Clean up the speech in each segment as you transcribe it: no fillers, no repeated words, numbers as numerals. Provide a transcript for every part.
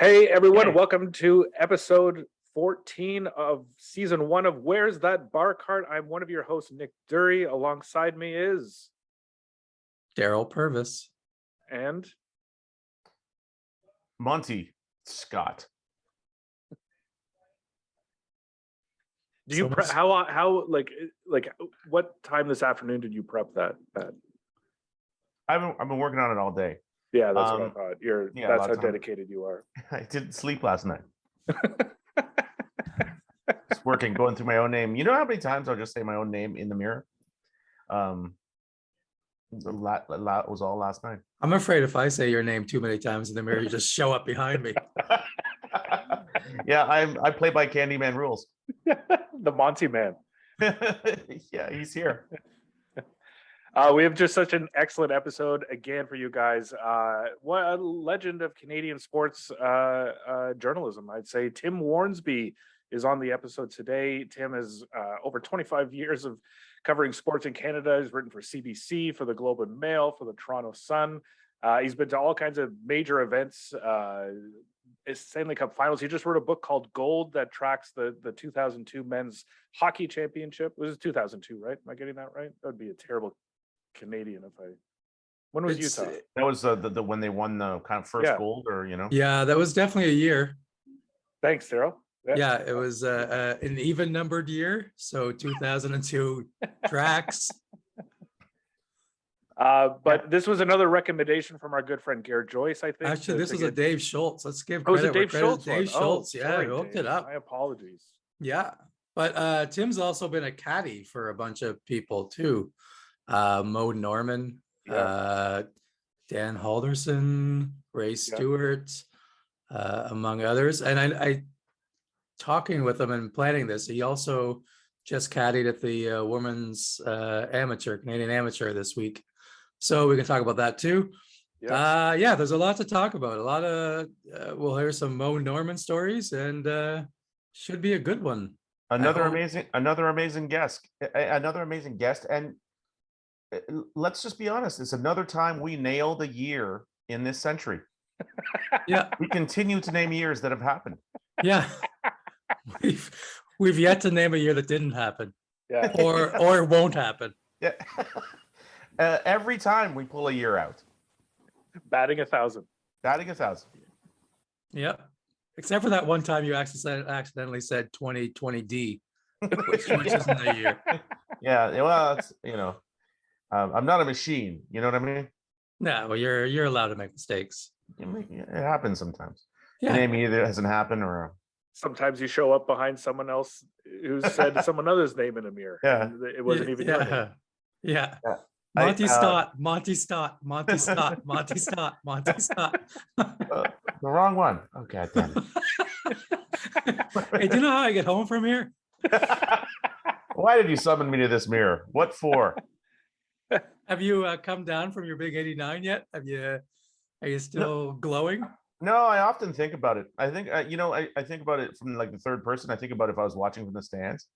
Hey everyone, Hey. welcome to episode 14 of season 1 of Where's That Bar Cart? I'm one of your hosts, Nick Dury. Alongside me is Daryl Purvis. and Monty Scott. do you prep, how like what time this afternoon did you prep that? I've been working on it all day. Yeah, that's what I thought. yeah, a That's lot how of time. dedicated you are. I didn't sleep last night. Just working, going through my own name. You know how many times I'll just say my own name in the mirror? A lot was all last night. I'm afraid if I say your name too many times in the mirror, you just show up behind me. Yeah, I play by Candyman rules. The Monty Man. Yeah, he's here. We have just such an excellent episode again for you guys. What a legend of Canadian sports journalism, I'd say. Tim Wharnsby is on the episode today. Tim has over 25 years of covering sports in Canada. He's written for CBC, for the Globe and Mail, for the Toronto Sun. He's been to all kinds of major events, Stanley Cup finals. He just wrote a book called Gold that tracks the 2002 men's hockey championship. It was 2002, right? Am I getting that right? That would be a terrible Canadian if I. When was Utah? That was the when they won the kind of first gold, or Yeah, that was definitely a year. Thanks, Daryl. Yeah, it was an even numbered year, so 2002 tracks. But this was another recommendation from our good friend Garrett Joyce, I think. Actually, this was a Dave Schultz. Let's give was credit. it Dave Schultz? Dave Schultz. Yeah, sorry, I looked Dave. it up. My apologies. Yeah, but Tim's also been a caddy for a bunch of people too. Moe Norman, Dan Halderson, Ray Stewart, among others. And I talking with him and planning this, he also just caddied at the women's Canadian amateur this week. So we can talk about that too. Yes. Yeah, there's a lot to talk about. A lot of we'll hear some Moe Norman stories, and should be a good one. another amazing guest, and let's just be honest, it's another time we nailed a year in this century. Yeah, We continue to name years that have happened. yeah. We've yet to name a year that didn't happen, Yeah. or won't happen. Yeah. Every time we pull a year out, Batting 1,000. batting 1,000. Yep. Except for that one time you accidentally said 2020D, which isn't a year. Yeah, well, it's, I'm not a machine. You know what I mean? No, well, you're allowed to make mistakes. It happens sometimes. Yeah. The name either hasn't happened or Sometimes you show up behind someone else who said someone other's name in a mirre. Yeah. And it wasn't even your name. Yeah. Yeah. Monty Stott. the wrong one. Oh, God damn Hey, do you know how I get home from here? it. Why did you summon me to this mirror? What for? Have you come down from your big 89 yet? Are you still glowing? No, I often think about it. I think, I think about it from like the third person. I think about if I was watching from the stands.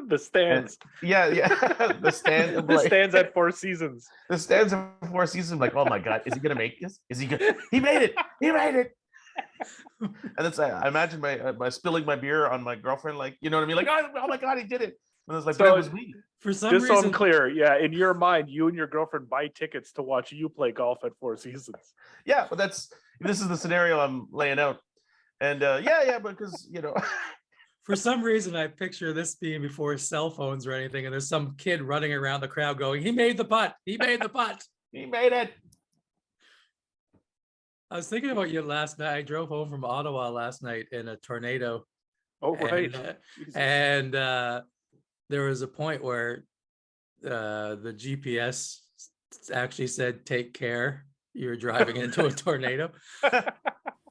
The stands. Yeah. The stands. The stands at Four Seasons. The stands of Four Seasons. Like, oh my God, is he gonna make this? Is he good? He made it. He made it. And it's I imagine my spilling my beer on my girlfriend, like, you know what I mean? Like, oh my God, he did it. And it's like, but it was me. For some Just reason, so I'm clear, yeah, in your mind, you and your girlfriend buy tickets to watch you play golf at Four Seasons. Yeah, but this is the scenario I'm laying out. And yeah, because for some reason, I picture this being before cell phones or anything, and there's some kid running around the crowd going, "He made the putt! He made the putt! he made it." I was thinking about you last night. I drove home from Ottawa last night in a tornado. Oh, right. And there was a point where the GPS actually said, "Take care, you're driving into a tornado."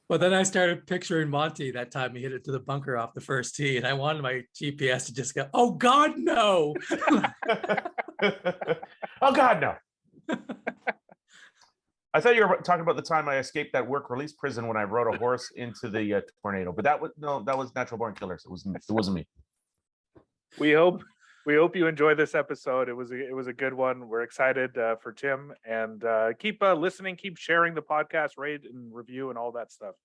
But then I started picturing Monty that time he hit it to the bunker off the first tee, and I wanted my GPS to just go, "Oh God, no!" Oh God, no. I thought you were talking about the time I escaped that work release prison when I rode a horse into the tornado, but that was natural born killers. It wasn't me. We hope you enjoy this episode. It was a good one. We're excited for Tim, and keep listening, keep sharing the podcast, rate and review, and all that stuff.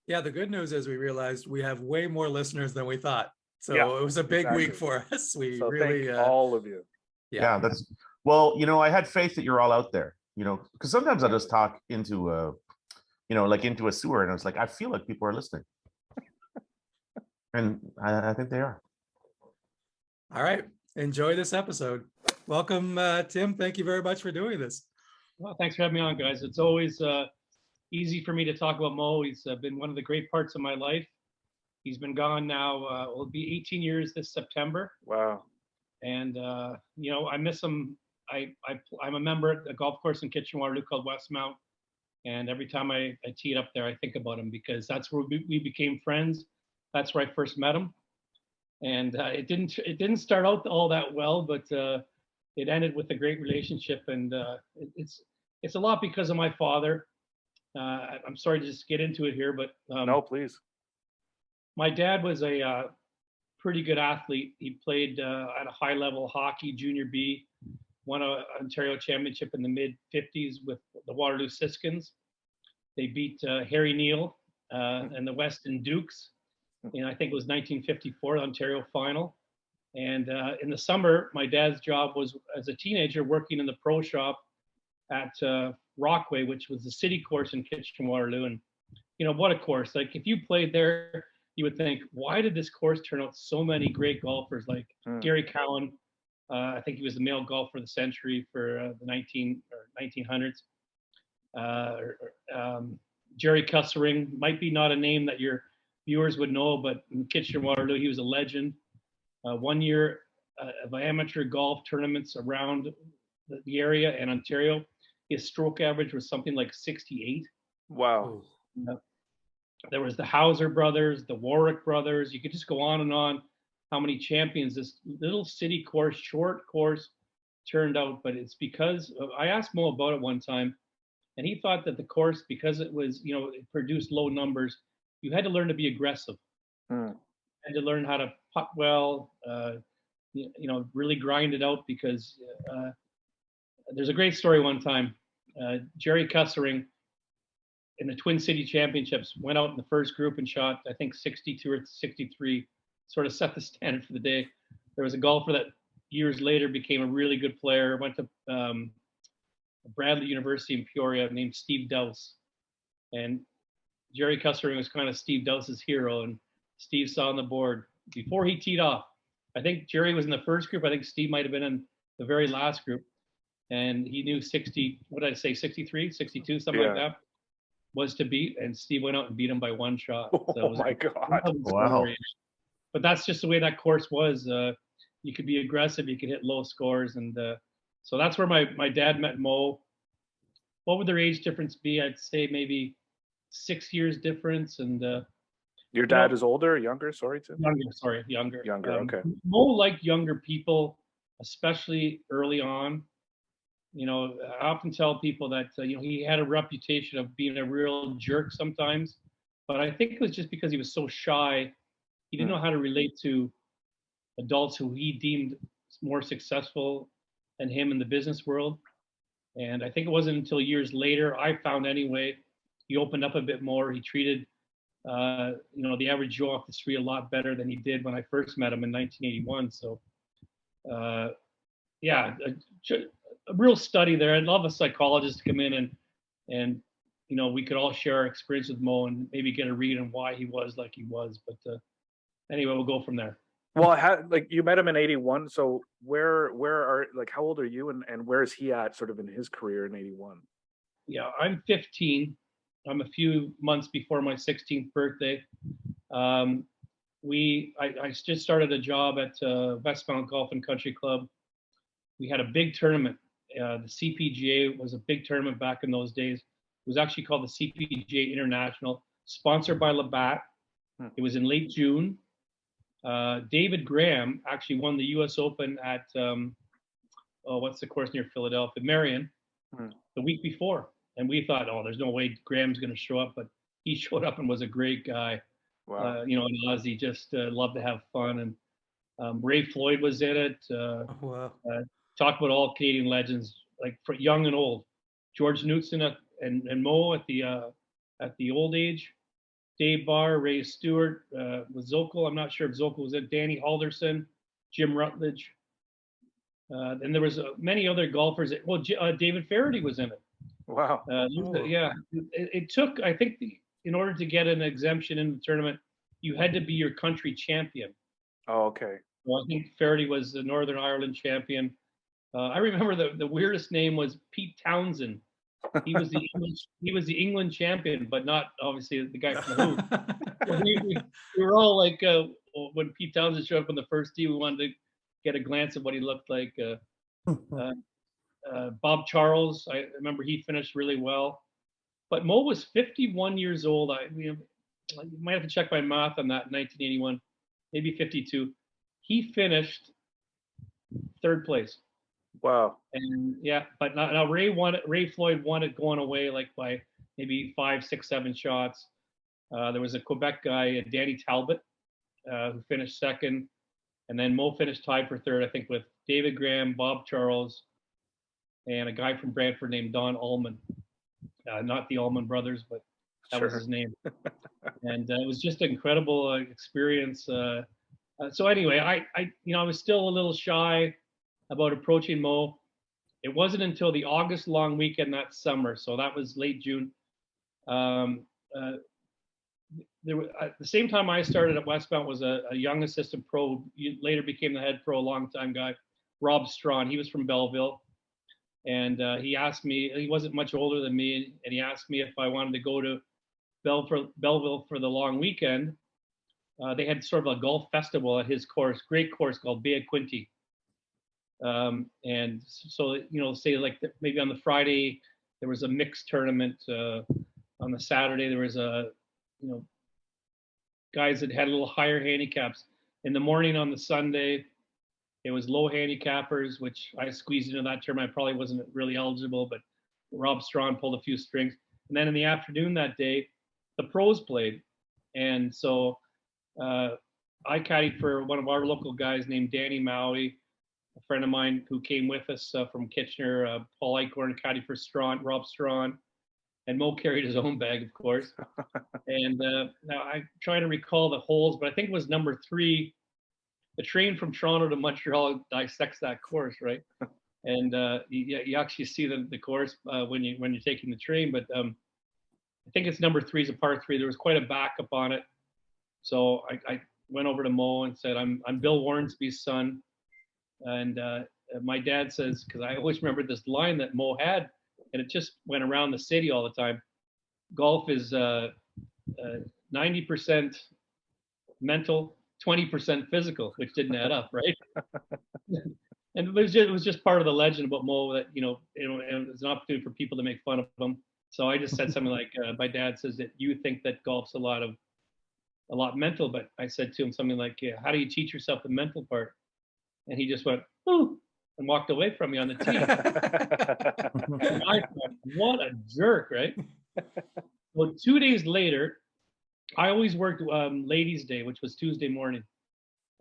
Yeah, the good news is we realized we have way more listeners than we thought. So Yeah, it was a big week exactly. for us. We So really, thank all of you. Yeah, that's well, I had faith that you're all out there, because sometimes I just talk into like into a sewer, and I was like, I feel like people are listening. And I think they are. All right. Enjoy this episode. Welcome, Tim. Thank you very much for doing this. Well, thanks for having me on, guys. It's always easy for me to talk about Moe. He's been one of the great parts of my life. He's been gone now. It'll be 18 years this September. Wow. And, I miss him. I'm a member at a golf course in Kitchener-Waterloo called Westmount. And every time I tee it up there, I think about him because that's where we became friends. That's where I first met him. And it didn't start out all that well, but it ended with a great relationship. And it's a lot because of my father. I'm sorry to just get into it here, but No, please. my dad was a pretty good athlete. He played at a high level hockey, junior B, won an Ontario championship in the mid 50s with the Waterloo Siskins. They beat Harry Neal and the Weston Dukes. I think it was 1954, the Ontario final. And in the summer, my dad's job was as a teenager working in the pro shop at Rockway, which was the city course in Kitchener-Waterloo. And what a course! Like if you played there, you would think, why did this course turn out so many great golfers like Gary Cowan? I think he was the male golfer of the century for the 1900s. Jerry Cussering might be not a name that your viewers would know, but in Kitchener-Waterloo, he was a legend. 1 year of amateur golf tournaments around the area and Ontario, his stroke average was something like 68. Wow. There was the Hauser brothers, the Warwick brothers. You could just go on and on. How many champions this little city course, short course, turned out. But it's because I asked Moe about it one time, and he thought that the course, because it was, it produced low numbers, you had to learn to be aggressive. You had to learn how to putt well, really grind it out because there's a great story one time. Jerry Cussering in the Twin City Championships went out in the first group and shot, I think 62 or 63, sort of set the standard for the day. There was a golfer that years later became a really good player, went to Bradley University in Peoria named Steve Dowse. And Jerry Cussering was kind of Steve Dowse's hero. And Steve saw on the board before he teed off. I think Jerry was in the first group. I think Steve might have been in the very last group. And he knew 60, what did I say, 63, 62, something like that, was to beat. And Steve went out and beat him by one shot. So Oh my God. Wow. But that's just the way that course was. You could be aggressive, you could hit low scores. And so that's where my dad met Moe. What would their age difference be? I'd say maybe 6 years difference. And Your dad is older or younger? Sorry, Tim. Younger. Younger, okay. Moe liked younger people, especially early on. I often tell people that he had a reputation of being a real jerk sometimes, but I think it was just because he was so shy. He didn't know how to relate to adults who he deemed more successful than him in the business world. And I think it wasn't until years later, I found anyway, he opened up a bit more. He treated the average Joe off the street a lot better than he did when I first met him in 1981. So a real study there. I'd love a psychologist to come in and we could all share our experience with Moe and maybe get a read on why he was like he was. But anyway, we'll go from there. Well, you met him in 81. So how old are you and where is he at sort of in his career in 81? Yeah, I'm 15. I'm a few months before my 16th birthday. I just started a job at Westmount Golf and Country Club. We had a big tournament. The CPGA was a big tournament back in those days. It was actually called the CPGA International, sponsored by Labatt. It was in late June. David Graham actually won the U.S. Open at, what's the course near Philadelphia? Marion, the week before. And we thought, there's no way Graham's going to show up. But he showed up and was a great guy. Wow. An Aussie, just loved to have fun. And Ray Floyd was in it. Wow. Talk about all Canadian legends, like for young and old. George Knutson and Moe at the old age. Dave Barr, Ray Stewart, was Zokol. I'm not sure if Zokol was it. Danny Halderson, Jim Rutledge. And there was many other golfers. Well, David Faraday was in it. Wow. Yeah, it took, I think, in order to get an exemption in the tournament, you had to be your country champion. Oh, okay. Well, I think Faraday was the Northern Ireland champion. I remember the weirdest name was Pete Townsend. He was the England champion, but not obviously the guy from the Who. We were all like, when Pete Townsend showed up on the first tee, we wanted to get a glance at what he looked like. Bob Charles, I remember he finished really well. But Moe was 51 years old. You might have to check my math on that. 1981, maybe 52. He finished third place. Wow. And yeah, but now Ray won it. Ray Floyd won it going away like by maybe 5, 6, 7 shots. There was a Quebec guy, Danny Talbot, who finished second, and then Moe finished tied for third, I think, with David Graham, Bob Charles, and a guy from Brantford named Don Allman. Not the Allman Brothers, but that was his name. And it was just an incredible experience. So anyway, I was still a little shy about approaching Moe. It wasn't until the August long weekend that summer, so that was late June. There was, at the same time I started at Westmount was a young assistant pro. He later became the head pro, a long-time guy, Rob Strawn. He was from Belleville. And he asked me, he wasn't much older than me, and he asked me if I wanted to go to Belleville for the long weekend. They had sort of a golf festival at his course, great course called Bay Quinte. And so, say like maybe on the Friday, there was a mixed tournament. On the Saturday, there was guys that had a little higher handicaps. In the morning on the Sunday, it was low handicappers, which I squeezed into that term. I probably wasn't really eligible, but Rob Strawn pulled a few strings. And then in the afternoon that day, the pros played. And so I caddied for one of our local guys named Danny Maui, a friend of mine who came with us from Kitchener, Paul Eichhorn caddied for Rob Strawn. And Moe carried his own bag, of course. And now I'm trying to recall the holes, but I think it was number 3. The train from Toronto to Montreal dissects that course, right? And you actually see the course when you're taking the train. But I think it's number 3 is a par 3. There was quite a backup on it, so I went over to Moe and said, "I'm Bill Wharnsby's son," and my dad says, because I always remember this line that Moe had, and it just went around the city all the time. Golf is 90% mental, 20% physical, which didn't add up, right? And it was just part of the legend about Moe that it was an opportunity for people to make fun of him. So I just said something like, my dad says that you think that golf's a lot mental, but I said to him something like, yeah, how do you teach yourself the mental part? And he just went, "Ooh," and walked away from me on the tee. I thought, what a jerk, right? Well, 2 days later, I always worked ladies' day, which was Tuesday morning.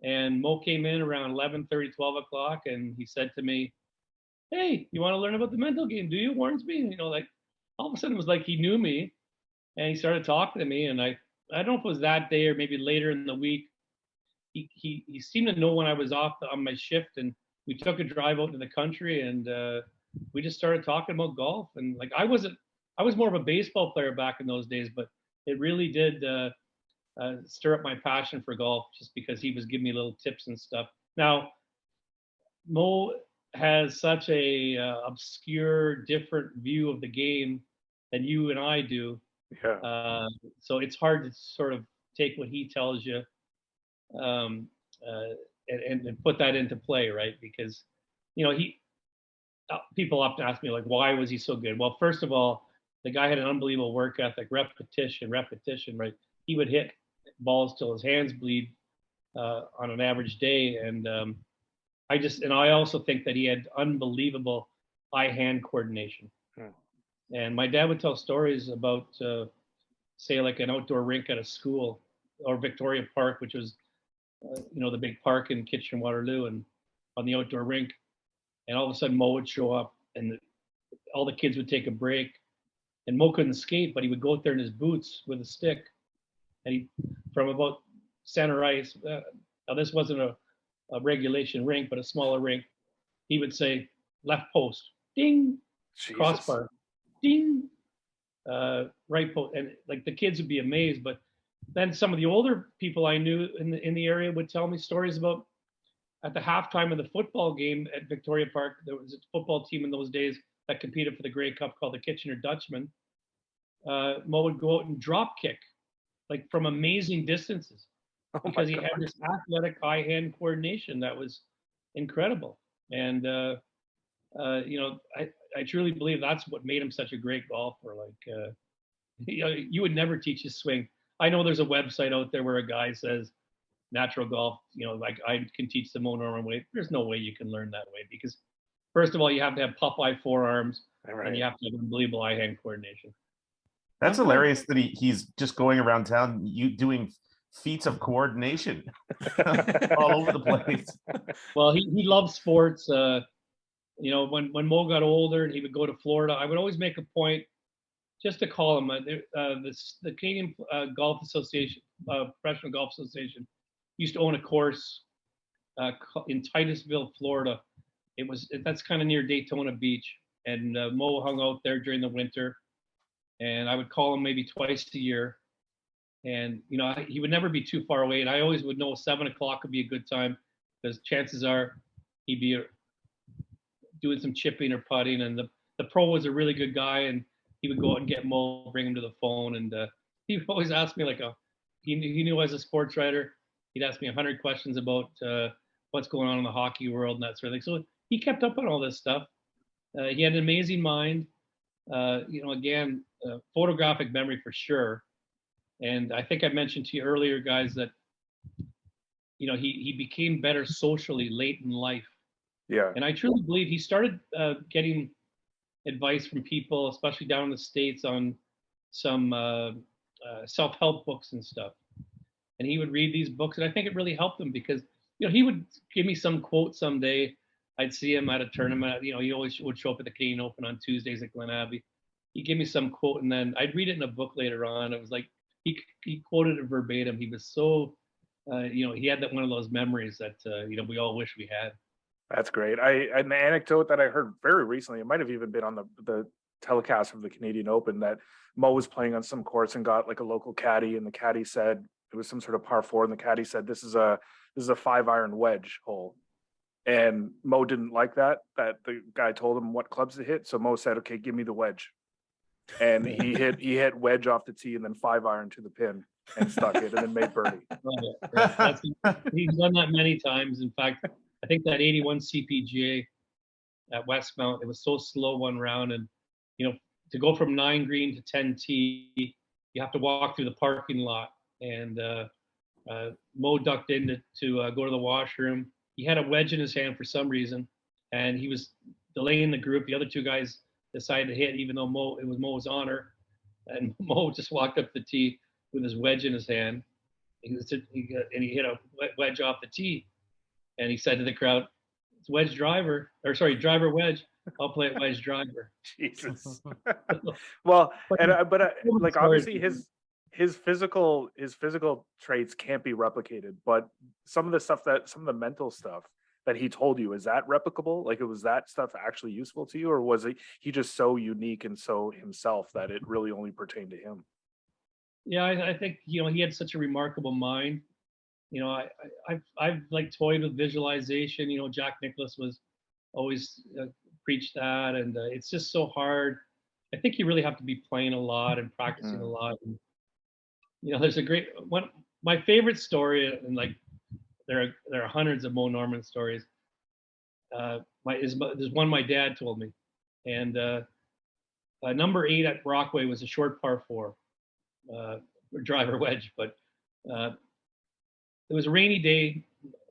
And Moe came in around 11:30, 12 o'clock, and he said to me, "Hey, you want to learn about the mental game, do you, Wharnsby?" Like all of a sudden it was like he knew me, and he started talking to me. And I don't know if it was that day or maybe later in the week. He seemed to know when I was off on my shift, and we took a drive out to the country, and we just started talking about golf. And like I was more of a baseball player back in those days, but it really did stir up my passion for golf, just because he was giving me little tips and stuff. Now, Moe has such a obscure, different view of the game than you and I do. Yeah. So it's hard to sort of take what he tells you and put that into play, right? Because people often ask me, like, why was he so good? Well, first of all, the guy had an unbelievable work ethic, repetition, right? He would hit balls till his hands bleed on an average day. And I also think that he had unbelievable eye-hand coordination. And my dad would tell stories about, say, like an outdoor rink at a school, or Victoria Park, which was, the big park in Kitchener-Waterloo, and on the outdoor rink. And all of a sudden Moe would show up, and all the kids would take a break. And Moe couldn't skate, but he would go out there in his boots with a stick, and he from about center ice. Now this wasn't a regulation rink, but a smaller rink. He would say left post, ding, Jesus. crossbar, ding, right post, and like the kids would be amazed. But then some of the older people I knew in the area would tell me stories about at the halftime of the football game at Victoria Park. There was a football team in those days that competed for the Grey Cup called the Kitchener Dutchmen. Moe would go out and drop kick like from amazing distances because he had this athletic eye-hand coordination that was incredible. And you know, I truly believe that's what made him such a great golfer. Like you know, you would never teach his swing. I know there's a website out there where a guy says natural golf, you know, like I can teach the Moe Norman way. There's no way you can learn that way because first of all, you have to have Popeye forearms and you have to have unbelievable eye-hand coordination. That's hilarious that he's just going around town doing feats of coordination all over the place. Well, he loves sports. You know, when Moe got older and he would go to Florida, I would always make a point just to call him. The Canadian Golf Association, Professional Golf Association, used to own a course in Titusville, Florida. That's kind of near Daytona Beach, and Moe hung out there during the winter. And I would call him maybe twice a year. And, you know, he would never be too far away. And I always would know 7 o'clock would be a good time because chances are he'd be doing some chipping or putting. And the pro was a really good guy. And he would go out and get Moe, bring him to the phone. And he would always ask me he knew I was a sports writer. He'd ask me 100 questions about what's going on in the hockey world and that sort of thing. So he kept up on all this stuff. He had an amazing mind. You know, again, photographic memory for sure. And I think I mentioned to you earlier, guys, that, you know, he became better socially late in life. Yeah. And I truly believe he started getting advice from people, especially down in the States, on some self-help books and stuff. And he would read these books, and I think it really helped him because, you know, he would give me some quote someday. I'd see him at a tournament. You know, he always would show up at the Canadian Open on Tuesdays at Glen Abbey. He'd give me some quote, and then I'd read it in a book later on. It was like he quoted it verbatim. He was so, you know, he had one of those memories that you know, we all wish we had. That's great. An anecdote that I heard very recently, it might have even been on the telecast of the Canadian Open, that Moe was playing on some course and got like a local caddy, and the caddy said it was some sort of par 4, and the caddy said this is a 5-iron wedge hole. And Moe didn't like that the guy told him what clubs to hit. So Moe said, okay, give me the wedge. And he hit wedge off the tee and then 5-iron to the pin and stuck it and then made birdie. He's done that many times. In fact, I think that 81 CPGA at Westmount, it was so slow one round. And, you know, to go from 9 green to 10 tee, you have to walk through the parking lot. And Moe ducked in to go to the washroom. He had a wedge in his hand for some reason, and he was delaying the group. The other 2 guys decided to hit, even though it was Moe's honor. And Moe just walked up the tee with his wedge in his hand. He hit a wedge off the tee. And he said to the crowd, "It's wedge driver, or sorry, driver wedge. I'll play it wedge driver." Jesus. Well, but like obviously his physical traits can't be replicated, but some of the mental stuff that he told you, is that replicable? Like, was that stuff actually useful to you, or was he just so unique and so himself that it really only pertained to him? Yeah, I think, you know, he had such a remarkable mind. You know, I've like toyed with visualization. You know, Jack Nicklaus was always preached that, and it's just so hard. I think you really have to be playing a lot and practicing a lot. And, you know, there's a great one. My favorite story, and like there are hundreds of Moe Norman stories. There's one my dad told me, and number 8 at Brockway was a short par 4, driver wedge, but it was a rainy day.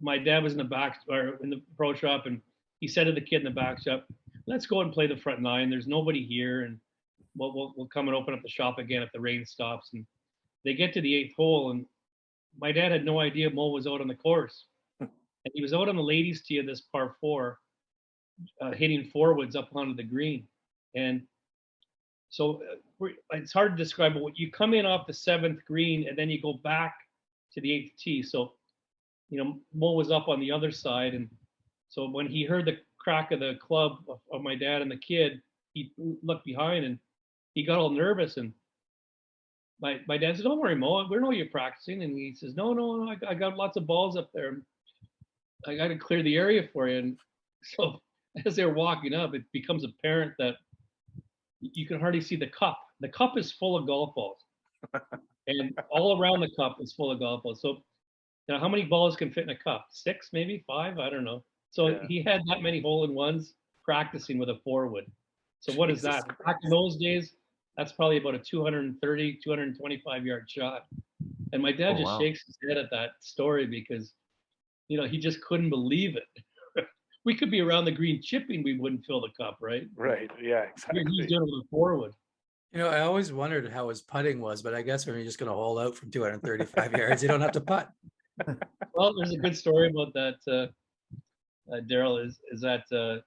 My dad was in the pro shop, and he said to the kid in the back shop, "Let's go and play the front 9. There's nobody here, and we'll come and open up the shop again if the rain stops." And they get to the 8th hole, and my dad had no idea Moe was out on the course. And he was out on the ladies' tee of this par 4, hitting forwards up onto the green. And So it's hard to describe, but you come in off the 7th green and then you go back to the 8th tee. So, Mo was up on the other side. And so when he heard the crack of the club of my dad and the kid, he looked behind and he got all nervous. And my dad said, "Don't worry, Mo, we know you're practicing." And he says, No, I got lots of balls up there. I got to clear the area for you. And so as they're walking up, it becomes apparent that you can hardly see the cup. The cup is full of golf balls, and all around the cup is full of golf balls. So, how many balls can fit in a cup? 6, maybe 5? I don't know. So he had that many hole-in-ones practicing with a 4-wood. So what is that? Back in those days, that's probably about a 230, 225-yard shot. And my dad just shakes his head at that story because, he just couldn't believe it. We could be around the green chipping, we wouldn't fill the cup, right? Right. Yeah, exactly. He's doing it with a 4-wood. I always wondered how his putting was, but I guess when you're just going to hold out from 235 yards, you don't have to putt. Well, there's a good story about that, Daryl, is that,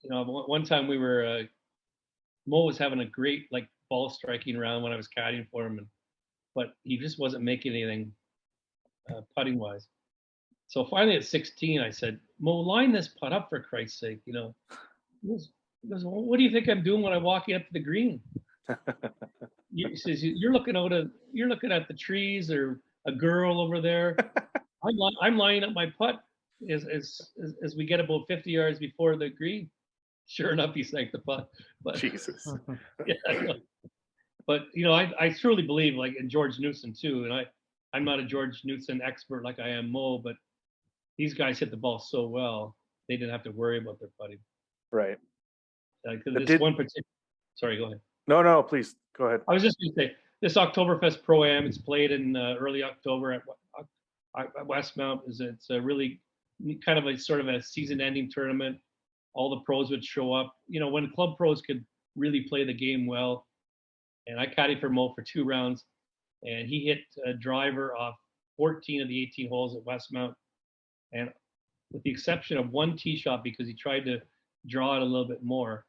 one time we were, Mo was having a great ball striking round when I was caddying for him, but he just wasn't making anything putting wise. So finally at 16, I said, "Mo, line this putt up for Christ's sake." He goes, "What do you think I'm doing when I'm walking up to the green?" He says, "You're looking at the trees or a girl over there. I'm lining up my putt as we get about 50 yards before the green." Sure enough, he sank the putt. But Jesus. yeah, but I truly believe in George Newson too, and I'm not a George Newson expert like I am Mo, but these guys hit the ball so well they didn't have to worry about their putting. Right. One particular. Sorry, go ahead. No, please go ahead. I was just going to say this Oktoberfest Pro Am. It's played in early October at Westmount. It's a really kind of a sort of a season-ending tournament. All the pros would show up. When club pros could really play the game well. And I caddied for Mo for 2 rounds, and he hit a driver off 14 of the 18 holes at Westmount. And with the exception of one tee shot, because he tried to draw it a little bit more,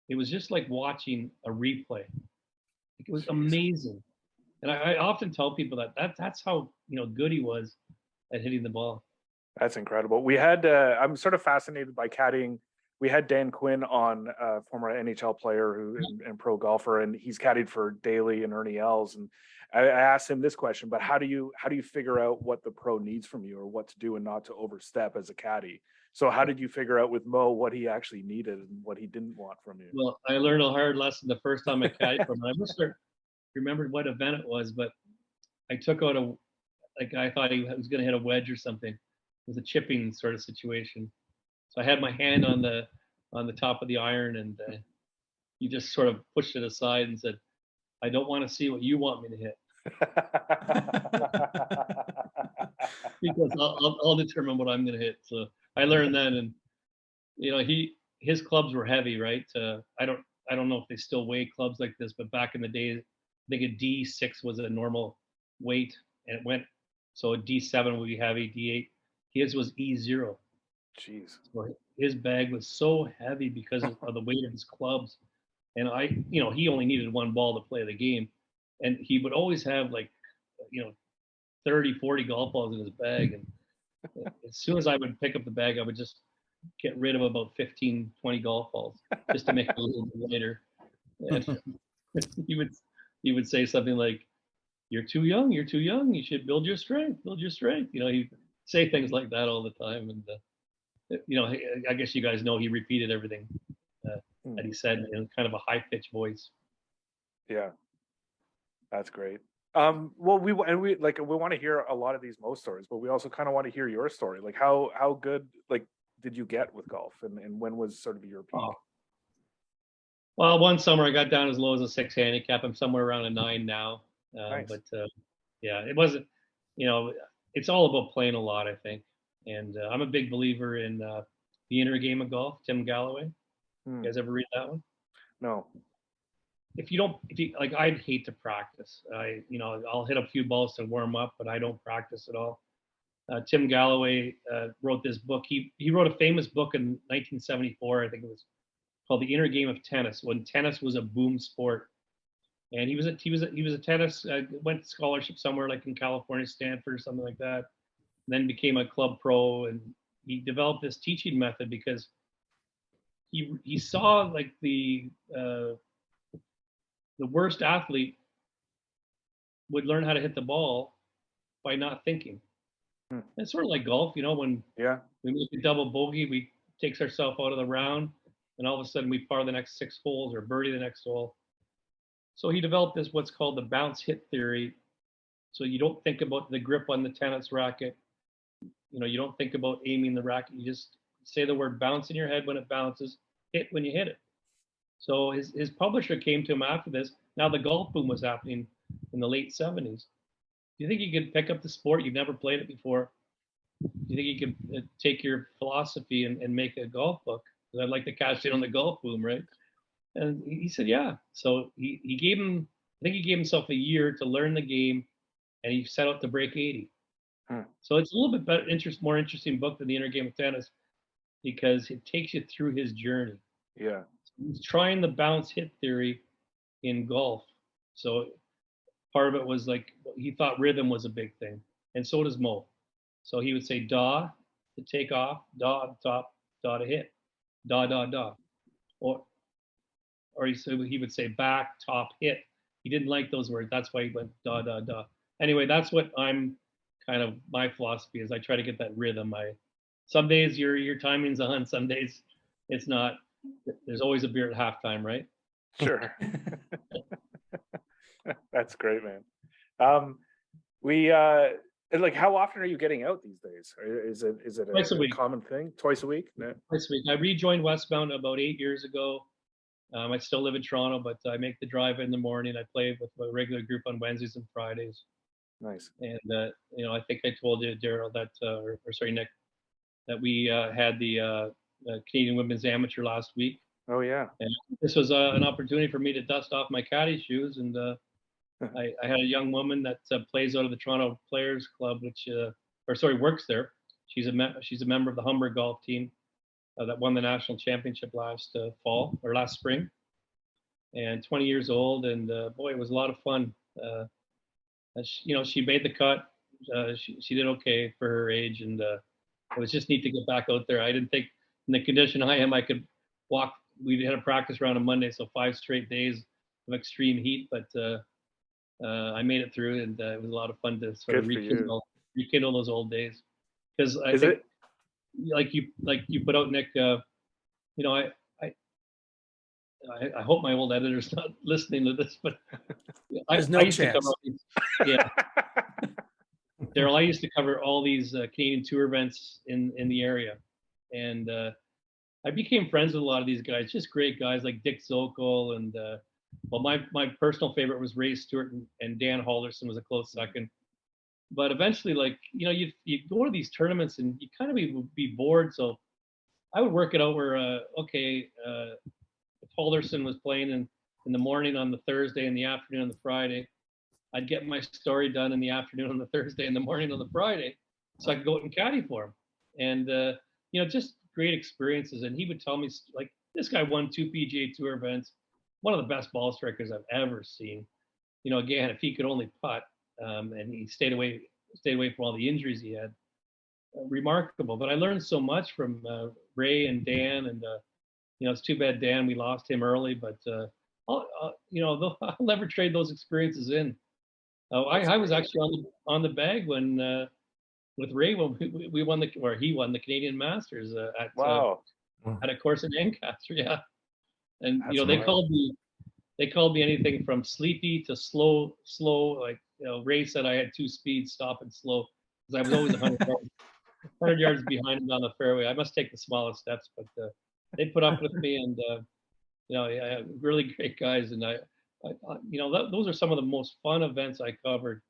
it was just like watching a replay. It was amazing. And I often tell people that's how good he was at hitting the ball. That's incredible. We had I'm sort of fascinated by caddying. We had Dan Quinn on, former NHL player and pro golfer, and he's caddied for Daly and Ernie Els. And I asked him this question: but how do you figure out what the pro needs from you, or what to do and not to overstep as a caddy? So how did you figure out with Mo what he actually needed and what he didn't want from you? Well, I learned a hard lesson the first time I caddied from him. I must have remembered what event it was, but I took out I thought he was going to hit a wedge or something. It was a chipping sort of situation. So I had my hand on the top of the iron, and he just sort of pushed it aside and said, "I don't want to see what you want me to hit." Because I'll determine what I'm going to hit. So I learned then, and his clubs were heavy, right? I don't know if they still weigh clubs like this, but back in the day, I think a D6 was a normal weight, and it went so a D7 would be heavy, D8. His was E0. Jeez. So his bag was so heavy because of the weight of his clubs, and he only needed one ball to play the game, and he would always have 30, 40 golf balls in his bag. And as soon as I would pick up the bag, I would just get rid of about 15, 20 golf balls just to make it a little bit lighter. And he would say something like, "You're too young. You're too young. You should build your strength. Build your strength." He'd say things like that all the time. And I guess you guys know he repeated everything that he said in kind of a high-pitched voice. Yeah, that's great. Well, we want to hear a lot of these Mo stories, but we also kind of want to hear your story. Like how good did you get with golf, and when was sort of your peak? Oh. Well, one summer I got down as low as a 6 handicap. I'm somewhere around a 9 now. Nice. But yeah, it wasn't. It's all about playing a lot, I think. And I'm a big believer in The Inner Game of Golf, Tim Galloway. You guys ever read that one? No. If you I'd hate to practice. I'll hit a few balls to warm up, but I don't practice at all. Tim Galloway wrote this book. He wrote a famous book in 1974, I think it was, called The Inner Game of Tennis, when tennis was a boom sport And he was a tennis, went scholarship somewhere like in California, Stanford or something like that. Then became a club pro, and he developed this teaching method because he saw like the worst athlete would learn how to hit the ball by not thinking. It's sort of like golf, when we make a double bogey, we takes ourselves out of the round, and all of a sudden we par the next 6 holes or birdie the next hole. So he developed this what's called the bounce hit theory. So you don't think about the grip on the tennis racket. You don't think about aiming the racket. You just say the word bounce in your head when it bounces, hit when you hit it. So his publisher came to him after this. Now the golf boom was happening in the late 70s. Do you think you could pick up the sport? You've never played it before. Do you think you could take your philosophy and make a golf book? Because I'd like to cash in on the golf boom, right? And he said, yeah. So he gave him, I think he gave himself a year to learn the game, and he set out to break 80. So it's a little bit better, more interesting book than The Inner Game of Tennis because it takes you through his journey. Yeah. So he's trying the bounce hit theory in golf. So part of it was like he thought rhythm was a big thing, and so does Moe. So he would say da to take off, da to top, da to hit, da da da, or he would say back, top, hit. He didn't like those words. That's why he went da da da. Anyway, that's what I'm kind of my philosophy is. I try to get that rhythm. Some days your timing's on, some days it's not. There's always a beer at halftime, right? Sure. That's great, man. Like, how often are you getting out these days? Is it Twice a a week. common thing? Twice a week? No. Twice a week. I rejoined Westbound about 8 years ago. I still live in Toronto, but I make the drive in the morning. I play with a regular group on Wednesdays and Fridays. Nice. And I think I told you, Daryl, that Nick, that we had the Canadian Women's Amateur last week. Oh yeah. And this was an opportunity for me to dust off my caddy shoes, and I had a young woman that plays out of the Toronto Players Club, works there. She's a member of the Humber golf team that won the national championship last spring, and 20 years old, and boy, it was a lot of fun. She made the cut. She did okay for her age, and it was just neat to get back out there. I didn't think in the condition I am I could walk. We had a practice round on Monday, so 5 straight days of extreme heat, but I made it through, and it was a lot of fun to sort of rekindle those old days. Because I think, like you put out, Nick, I hope my old editor's not listening to this, but There's no chance. Daryl, I used to cover all these Canadian tour events in the area, and I became friends with a lot of these guys, just great guys like Dick Zokol, and my personal favorite was Ray Stewart, and Dan Halderson was a close second. But eventually, you go to these tournaments and you kind of be bored. So I would work it out where, if Halderson was playing in the morning on the Thursday and the afternoon on the Friday, I'd get my story done in the afternoon on the Thursday and the morning on the Friday, so I could go out and caddy for him. And just great experiences. And he would tell me, like, this guy won 2 PGA Tour events, one of the best ball strikers I've ever seen. Again, if he could only putt, and he stayed away from all the injuries he had, remarkable. But I learned so much from Ray and Dan, and it's too bad Dan, we lost him early, but I'll never trade those experiences in. I was actually on the bag when with Ray when he won the Canadian Masters at a course in Ancaster, yeah. And they called me anything from sleepy to slow. Like Ray said, I had 2 speeds, stop and slow, because I was always 100 yards behind him on the fairway. I must take the smallest steps, but they put up with me, and really great guys. And those are some of the most fun events I covered.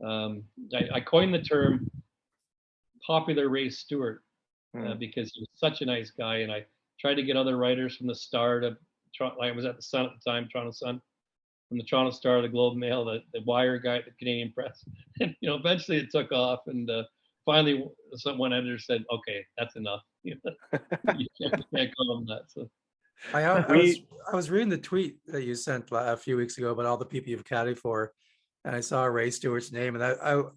I coined the term popular Ray Stewart because he was such a nice guy, and I tried to get other writers from the Star to. I was at the Sun at the time, Toronto Sun, from the Toronto Star, the Globe Mail, the Wire guy at the Canadian Press, and eventually it took off, and finally one editor said, "Okay, that's enough. You can't call them that." So I was reading the tweet that you sent a few weeks ago about all the people you've caddied for, and I saw Ray Stewart's name, and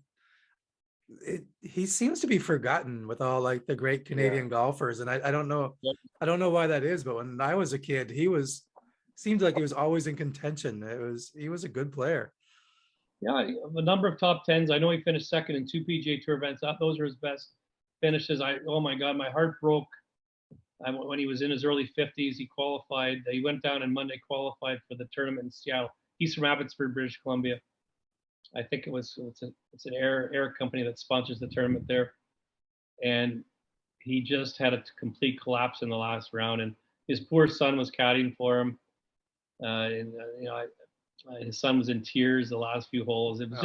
he seems to be forgotten with all like the great Canadian golfers, and I don't know, Yep. I don't know why that is, but when I was a kid, seemed like he was always in contention. He was a good player. Yeah, a number of top tens. I know he finished second in 2 PGA Tour events. Those are his best finishes. Oh my God, my heart broke when he was in his early 50s. He qualified. He went down on Monday, qualified for the tournament in Seattle. He's from Abbotsford, British Columbia. I think it's an air company that sponsors the tournament there, and he just had a complete collapse in the last round. And his poor son was caddying for him, his son was in tears the last few holes. It was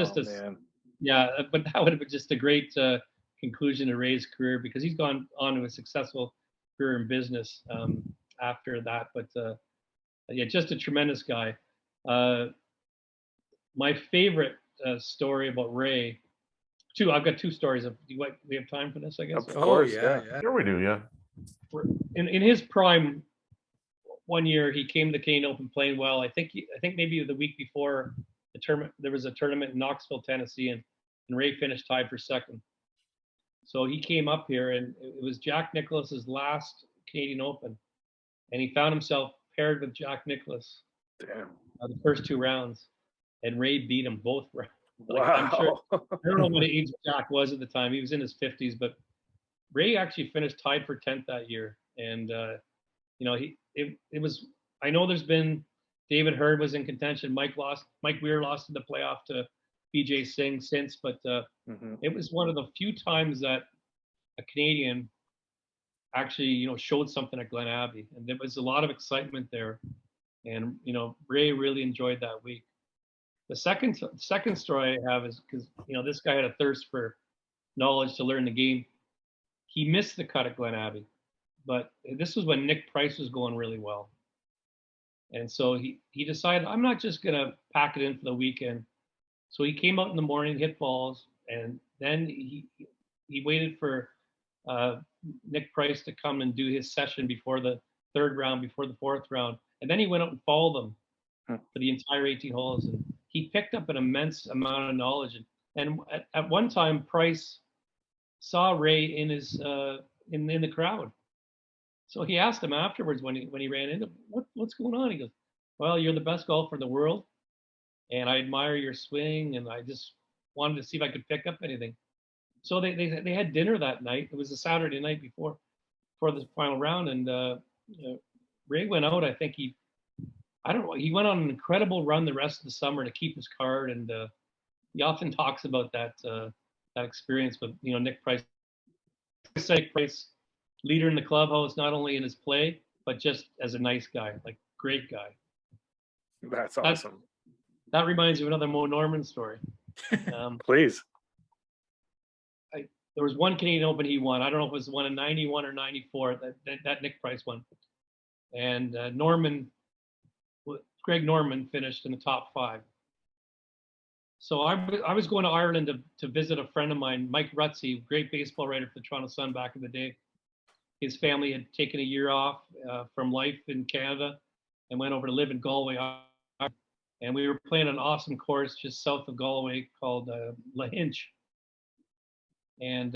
but that would have been just a great conclusion to Ray's career, because he's gone on to a successful career in business after that. But just a tremendous guy. My favorite story about Ray, I've got two stories. We have time for this, I guess. Of course, yeah. Sure we do, yeah. In his prime, one year he came to Canadian Open playing well. I think maybe the week before the tournament, there was a tournament in Knoxville, Tennessee, and Ray finished tied for second. So he came up here, and it was Jack Nicklaus's last Canadian Open, and he found himself paired with Jack Nicklaus. Damn. The first two rounds, and Ray beat him both rounds. Wow. I'm sure, I don't know what age Jack was at the time. He was in his 50s, but Ray actually finished tied for 10th that year. And it was. I know there's been David Hurd was in contention. Mike Weir lost in the playoff to BJ Singh since, but it was one of the few times that a Canadian actually showed something at Glen Abbey, and there was a lot of excitement there. And Ray really enjoyed that week. The second story I have is because this guy had a thirst for knowledge to learn the game. He missed the cut at Glen Abbey, but this was when Nick Price was going really well, and so he decided, I'm not just gonna pack it in for the weekend. So he came out in the morning, hit balls, and then he waited for Nick Price to come and do his session before the third round, before the fourth round, and then he went out and followed them for the entire 18 holes, and he picked up an immense amount of knowledge. And at one time, Price saw Ray in his in the crowd, so he asked him afterwards when he ran into him, what's going on? He goes, well, you're the best golfer in the world, and I admire your swing, and I just wanted to see if I could pick up anything. So they had dinner that night. It was a Saturday night before the final round, and Ray went out. I think he went on an incredible run the rest of the summer to keep his card, and he often talks about that experience with Nick Price. Nick Price, leader in the clubhouse, not only in his play but just as a nice guy, like great guy. That's awesome. That reminds me of another Moe Norman story. Please. There was one Canadian Open he won. I don't know if it was one in 91 or 94 that Nick Price won. And Greg Norman finished in the top 5. So I was going to Ireland to visit a friend of mine, Mike Rutsey, great baseball writer for the Toronto Sun back in the day. His family had taken a year off from life in Canada and went over to live in Galway, Ireland. And we were playing an awesome course just south of Galway called Lahinch. And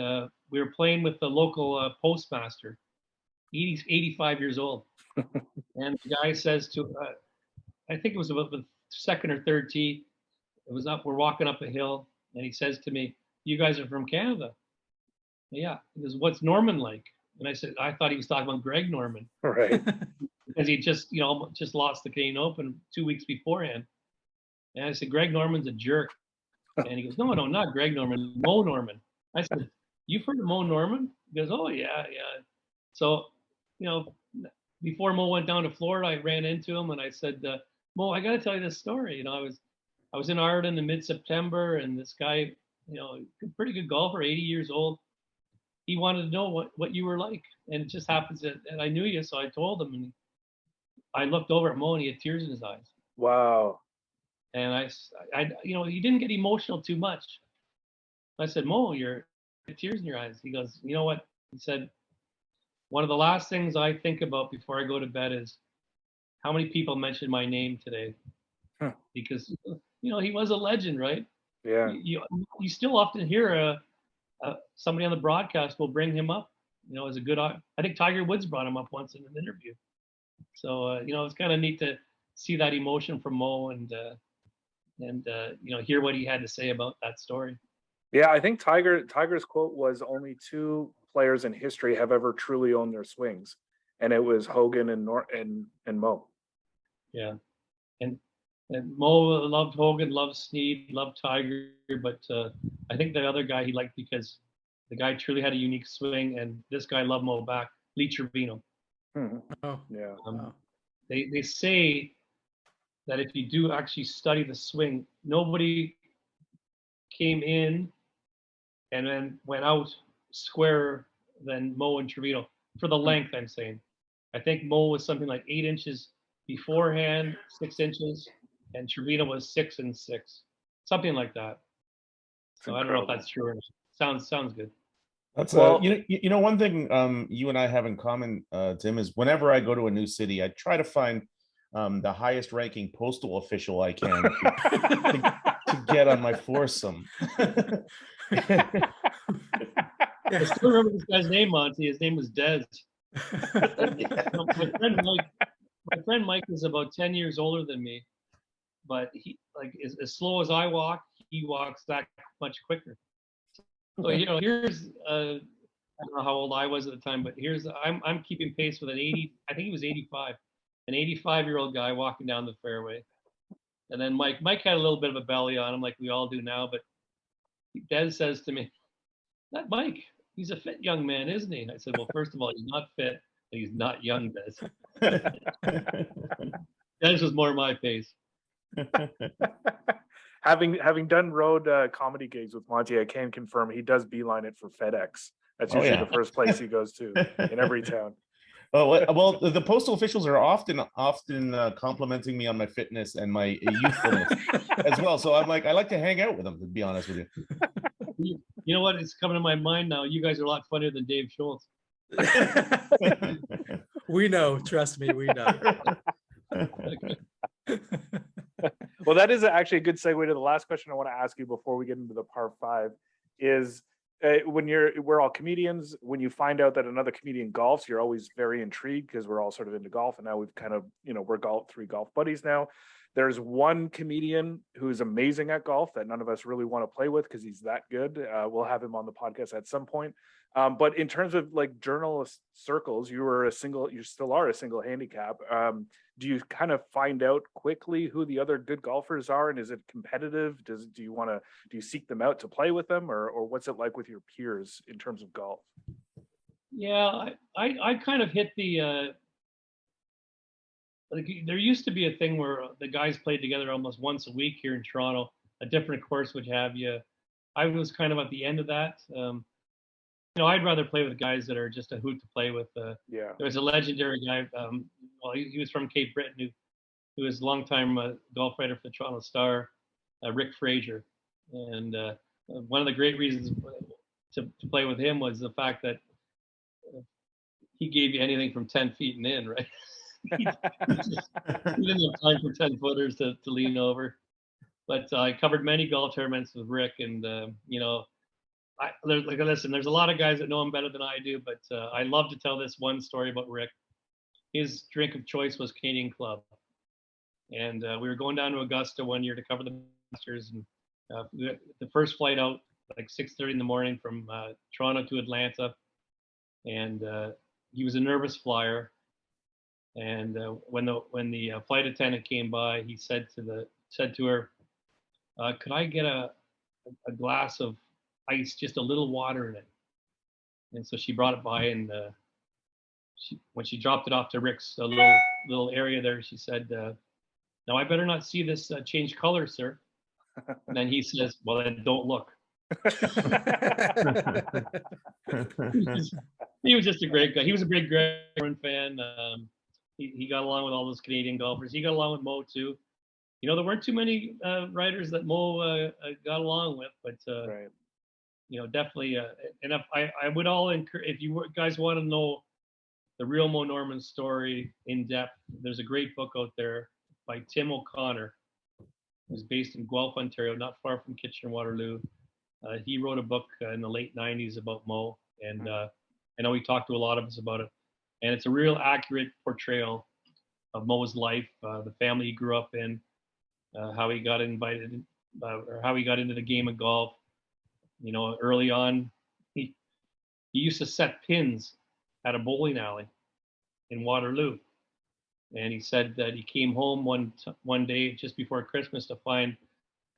we were playing with the local postmaster, 85 years old. And the guy says to, I think it was about the second or third tee, we're walking up a hill, and he says to me, you guys are from Canada? Yeah. He goes, what's Norman like? And I said, I thought he was talking about Greg Norman. Right. Because he just lost the Canadian Open 2 weeks beforehand. And I said, Greg Norman's a jerk. And he goes, no, not Greg Norman, Moe Norman. I said, you've heard of Moe Norman? He goes, oh, yeah. So, before Moe went down to Florida, I ran into him and I said, Moe, I got to tell you this story. I was in Ireland in mid-September, and this guy, pretty good golfer, 80 years old, he wanted to know what you were like. And it just happens that I knew you, so I told him. And I looked over at Moe, and he had tears in his eyes. Wow. And I he didn't get emotional too much. I said, Moe, you're tears in your eyes. He goes, you know what? He said, one of the last things I think about before I go to bed is how many people mentioned my name today? Because he was a legend, right? Yeah. You still often hear somebody on the broadcast will bring him up, as a good. I think Tiger Woods brought him up once in an interview. So it's kind of neat to see that emotion from Moe and hear what he had to say about that story. Yeah, I think Tiger's quote was only two players in history have ever truly owned their swings, and it was Hogan and Moe. Yeah, and Moe loved Hogan, loved Snead, loved Tiger, but I think the other guy he liked because the guy truly had a unique swing, and this guy loved Moe back, Lee Trevino. Oh, Yeah. wow. They say that if you do actually study the swing, nobody came in and then went out squarer than Moe and Trevino for the length. I'm saying, I think Moe was something like 8 inches beforehand, 6 inches, and Trevino was 6 and 6, something like that. So I don't know if that's true or not. Sounds good. That's Well- one thing you and I have in common, Tim, is whenever I go to a new city, I try to find the highest ranking postal official I can to get on my foursome. I still remember this guy's name, Monty. His name was Dez. My friend Mike is about 10 years older than me, but he as slow as I walk, he walks that much quicker. So here's I don't know how old I was at the time, but I'm keeping pace with an 80. I think he was 85, an 85-year-old guy walking down the fairway, and then Mike had a little bit of a belly on him, like we all do now. But Dez says to me, "That Mike, he's a fit young man, isn't he?" I said, "Well, first of all, he's not fit, but he's not young, Dez." Dez was more my pace. Having done road comedy gigs with Monty, I can confirm he does beeline it for FedEx. That's usually the first place he goes to in every town. Oh well, the postal officials are often complimenting me on my fitness and my youthfulness as well. So I like to hang out with them, to be honest with you. You know what? It's coming to my mind now. You guys are a lot funnier than Dave Schultz. We know, trust me, we know. Well, that is actually a good segue to the last question I want to ask you before we get into the par 5 is we're all comedians. When you find out that another comedian golfs, you're always very intrigued because we're all sort of into golf, and now we've kind of, we're three golf buddies now. There's one comedian who's amazing at golf that none of us really want to play with because he's that good. We'll have him on the podcast at some point. But in terms of like journalist circles, you still are a single handicap. Do you kind of find out quickly who the other good golfers are, and is it competitive? Do you seek them out to play with them, or what's it like with your peers in terms of golf? Yeah, I kind of hit the. There used to be a thing where the guys played together almost once a week here in Toronto. A different course would have you. I was kind of at the end of that. I'd rather play with guys that are just a hoot to play with. Yeah. There was a legendary guy. He was from Cape Breton, who was a longtime golf writer for the Toronto Star, Rick Fraser. And one of the great reasons to play with him was the fact that he gave you anything from 10 feet and in, right? He didn't have time for 10 footers to lean over. But I covered many golf tournaments with Rick, and listen, there's a lot of guys that know him better than I do, but I love to tell this one story about Rick. His drink of choice was Canadian Club, and we were going down to Augusta one year to cover the Masters, and the first flight out like 6:30 in the morning from Toronto to Atlanta, and he was a nervous flyer. And when the flight attendant came by, he said to her, "Could I get a glass of ice, just a little water in it?" And so she brought it by, and when she dropped it off to Rick's little area there, she said, "Now I better not see this change color, sir." And then he says, "Well, then don't look." He was just a great guy. He was a big Greg fan. He got along with all those Canadian golfers. He got along with Moe too. There weren't too many writers that Moe got along with, but Right. definitely. And if I would all encourage, if you guys want to know the real Moe Norman story in depth. There's a great book out there by Tim O'Connor, who's based in Guelph, Ontario, not far from Kitchener-Waterloo. He wrote a book in the late 90s about Moe, and I know he talked to a lot of us about it. And it's a real accurate portrayal of Moe's life, the family he grew up in, how he got invited, or how he got into the game of golf. You know, early on, he used to set pins at a bowling alley in Waterloo. And he said that he came home one day just before Christmas to find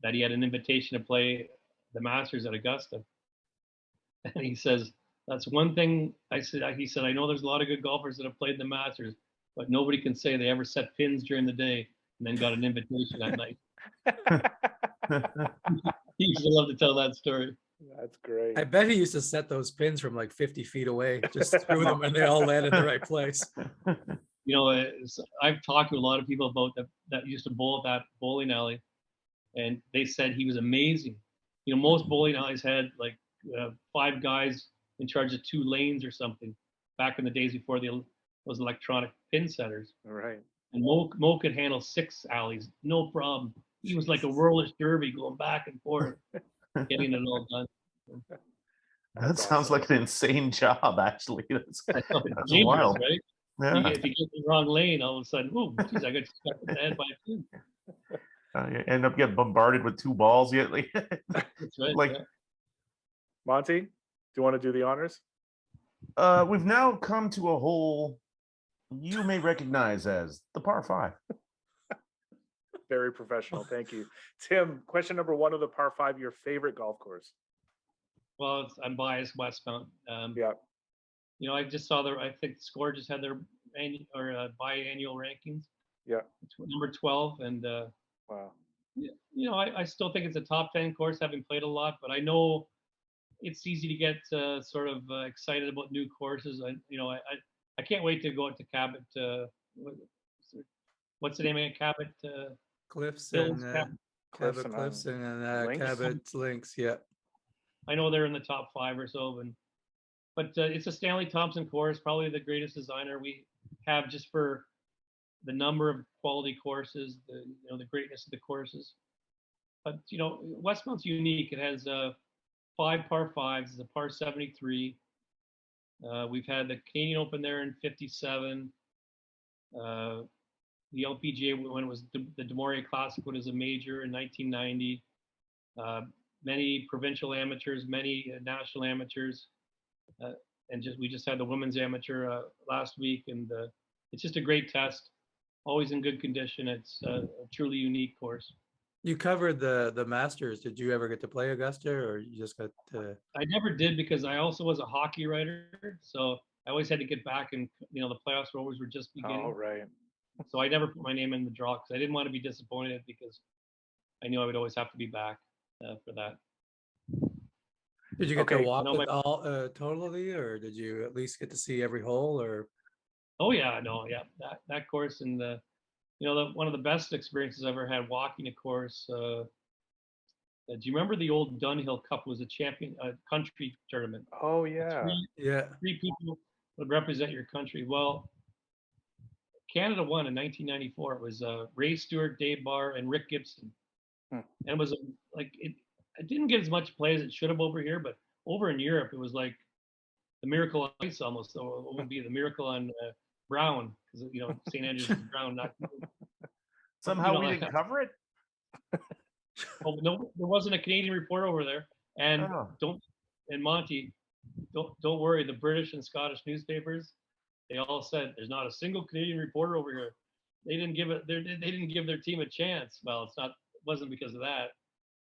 that he had an invitation to play the Masters at Augusta. And he says, that's one thing he said, I know there's a lot of good golfers that have played the Masters, but nobody can say they ever set pins during the day and then got an invitation at night. He used to love to tell that story. That's great. I bet he used to set those pins from like 50 feet away, just threw them and they all landed in the right place. You know, I've talked to a lot of people about that used to bowl at that bowling alley, and they said he was amazing. You know, most bowling alleys had like 5 guys in charge of 2 lanes or something back in the days before those electronic pin setters. All right. And Moe could handle 6 alleys, no problem. He was like a whirlish derby going back and forth, getting it all done. That sounds like an insane job, actually. That's Dangerous, wild. right? Yeah. If you get in the wrong lane, all of a sudden, oh, geez, I got stuck in the head by a pin. You end up getting bombarded with 2 balls. Yet, That's right. like, yeah. Monty, do you want to do the honors? we've now come to a hole you may recognize as the par 5. Very professional. Thank you. Tim, question number 1 of the par 5, your favorite golf course? Well, I'm biased, Westmount. Yeah. You know, I just saw I think the Score just had their biannual rankings. Yeah. It's number 12. And, Wow. you know, I still think it's a top 10 course, having played a lot, but I know it's easy to get sort of excited about new courses. I can't wait to go out to Cabot. What's the name of it? Cabot? Cliffs Hills, and Cabot. Cabot Cliffs and Links? Cabot Links. Yeah. I know they're in the top 5 or so, but it's a Stanley Thompson course, probably the greatest designer we have, just for the number of quality courses, the greatness of the courses. But you know, Westmount's unique. It has 5 par 5s. It's a par 73. We've had the Canadian Open there in '57. The LPGA when it was the De Maurier Classic, when it was a major in 1990. Many provincial amateurs, many national amateurs, and we just had the women's amateur last week, and it's just a great test. Always in good condition. It's a truly unique course. You covered the Masters. Did you ever get to play Augusta, or you just got to? I never did, because I also was a hockey writer, so I always had to get back, and the playoffs were just beginning. Oh, right. So I never put my name in the draw because I didn't want to be disappointed, because I knew I would always have to be back for that. Did you get Okay. to walk it all totally, or did you at least get to see every hole? Or Oh yeah, no, yeah, that course, and one of the best experiences I ever had walking a course. Do you remember the old Dunhill Cup? Was a country tournament. Oh, yeah. yeah, 3 people would represent your country. Well, Canada won in 1994. It was Ray Stewart, Dave Barr, and Rick Gibson. And it was it didn't get as much play as it should have over here, but over in Europe, it was like the Miracle on Ice almost. So it would be the Miracle on Brown, because St. Andrews is Brown. Not Somehow we didn't cover it. Oh no, there wasn't a Canadian report over there. And Monty, don't worry. The British and Scottish newspapers, they all said there's not a single Canadian reporter over here. They didn't give their team a chance. Well, it wasn't because of that.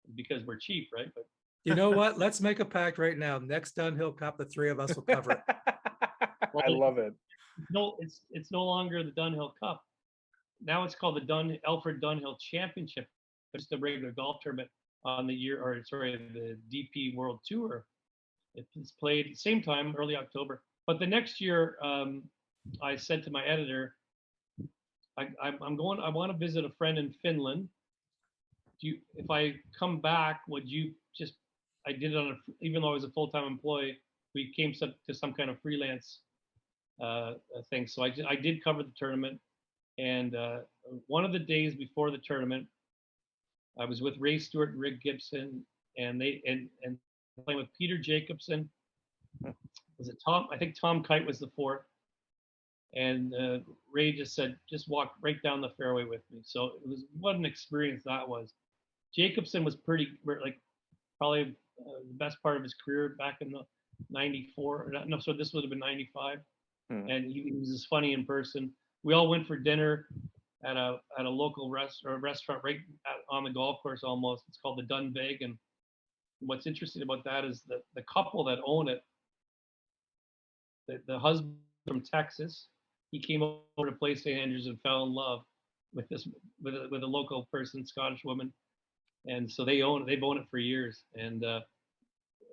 It's because we're cheap, right? But you know what? Let's make a pact right now. Next Dunhill Cup, the 3 of us will cover it. I love it. No, it's no longer the Dunhill Cup. Now it's called the Alfred Dunhill Championship. It's the regular golf tournament on the DP World Tour. It's played at the same time, early October. But the next year, I said to my editor, I want to visit a friend in Finland. If I come back, would you just? I did it even though I was a full-time employee. We came to some kind of freelance thing. So I did cover the tournament, and one of the days before the tournament, I was with Ray Stewart and Rick Gibson, and playing with Peter Jacobson. Was it Tom? I think Tom Kite was the fourth. And Ray just said, just walk right down the fairway with me. So it was, what an experience that was. Jacobson was probably the best part of his career back in the 94. No, so this would have been 95. And he was just funny in person. We all went for dinner at a local restaurant right on the golf course almost. It's called the Dunveig. And what's interesting about that is that the couple that own it, the husband from Texas, he came over to play St. Andrews and fell in love with a local person, Scottish woman, and so they've owned it for years. And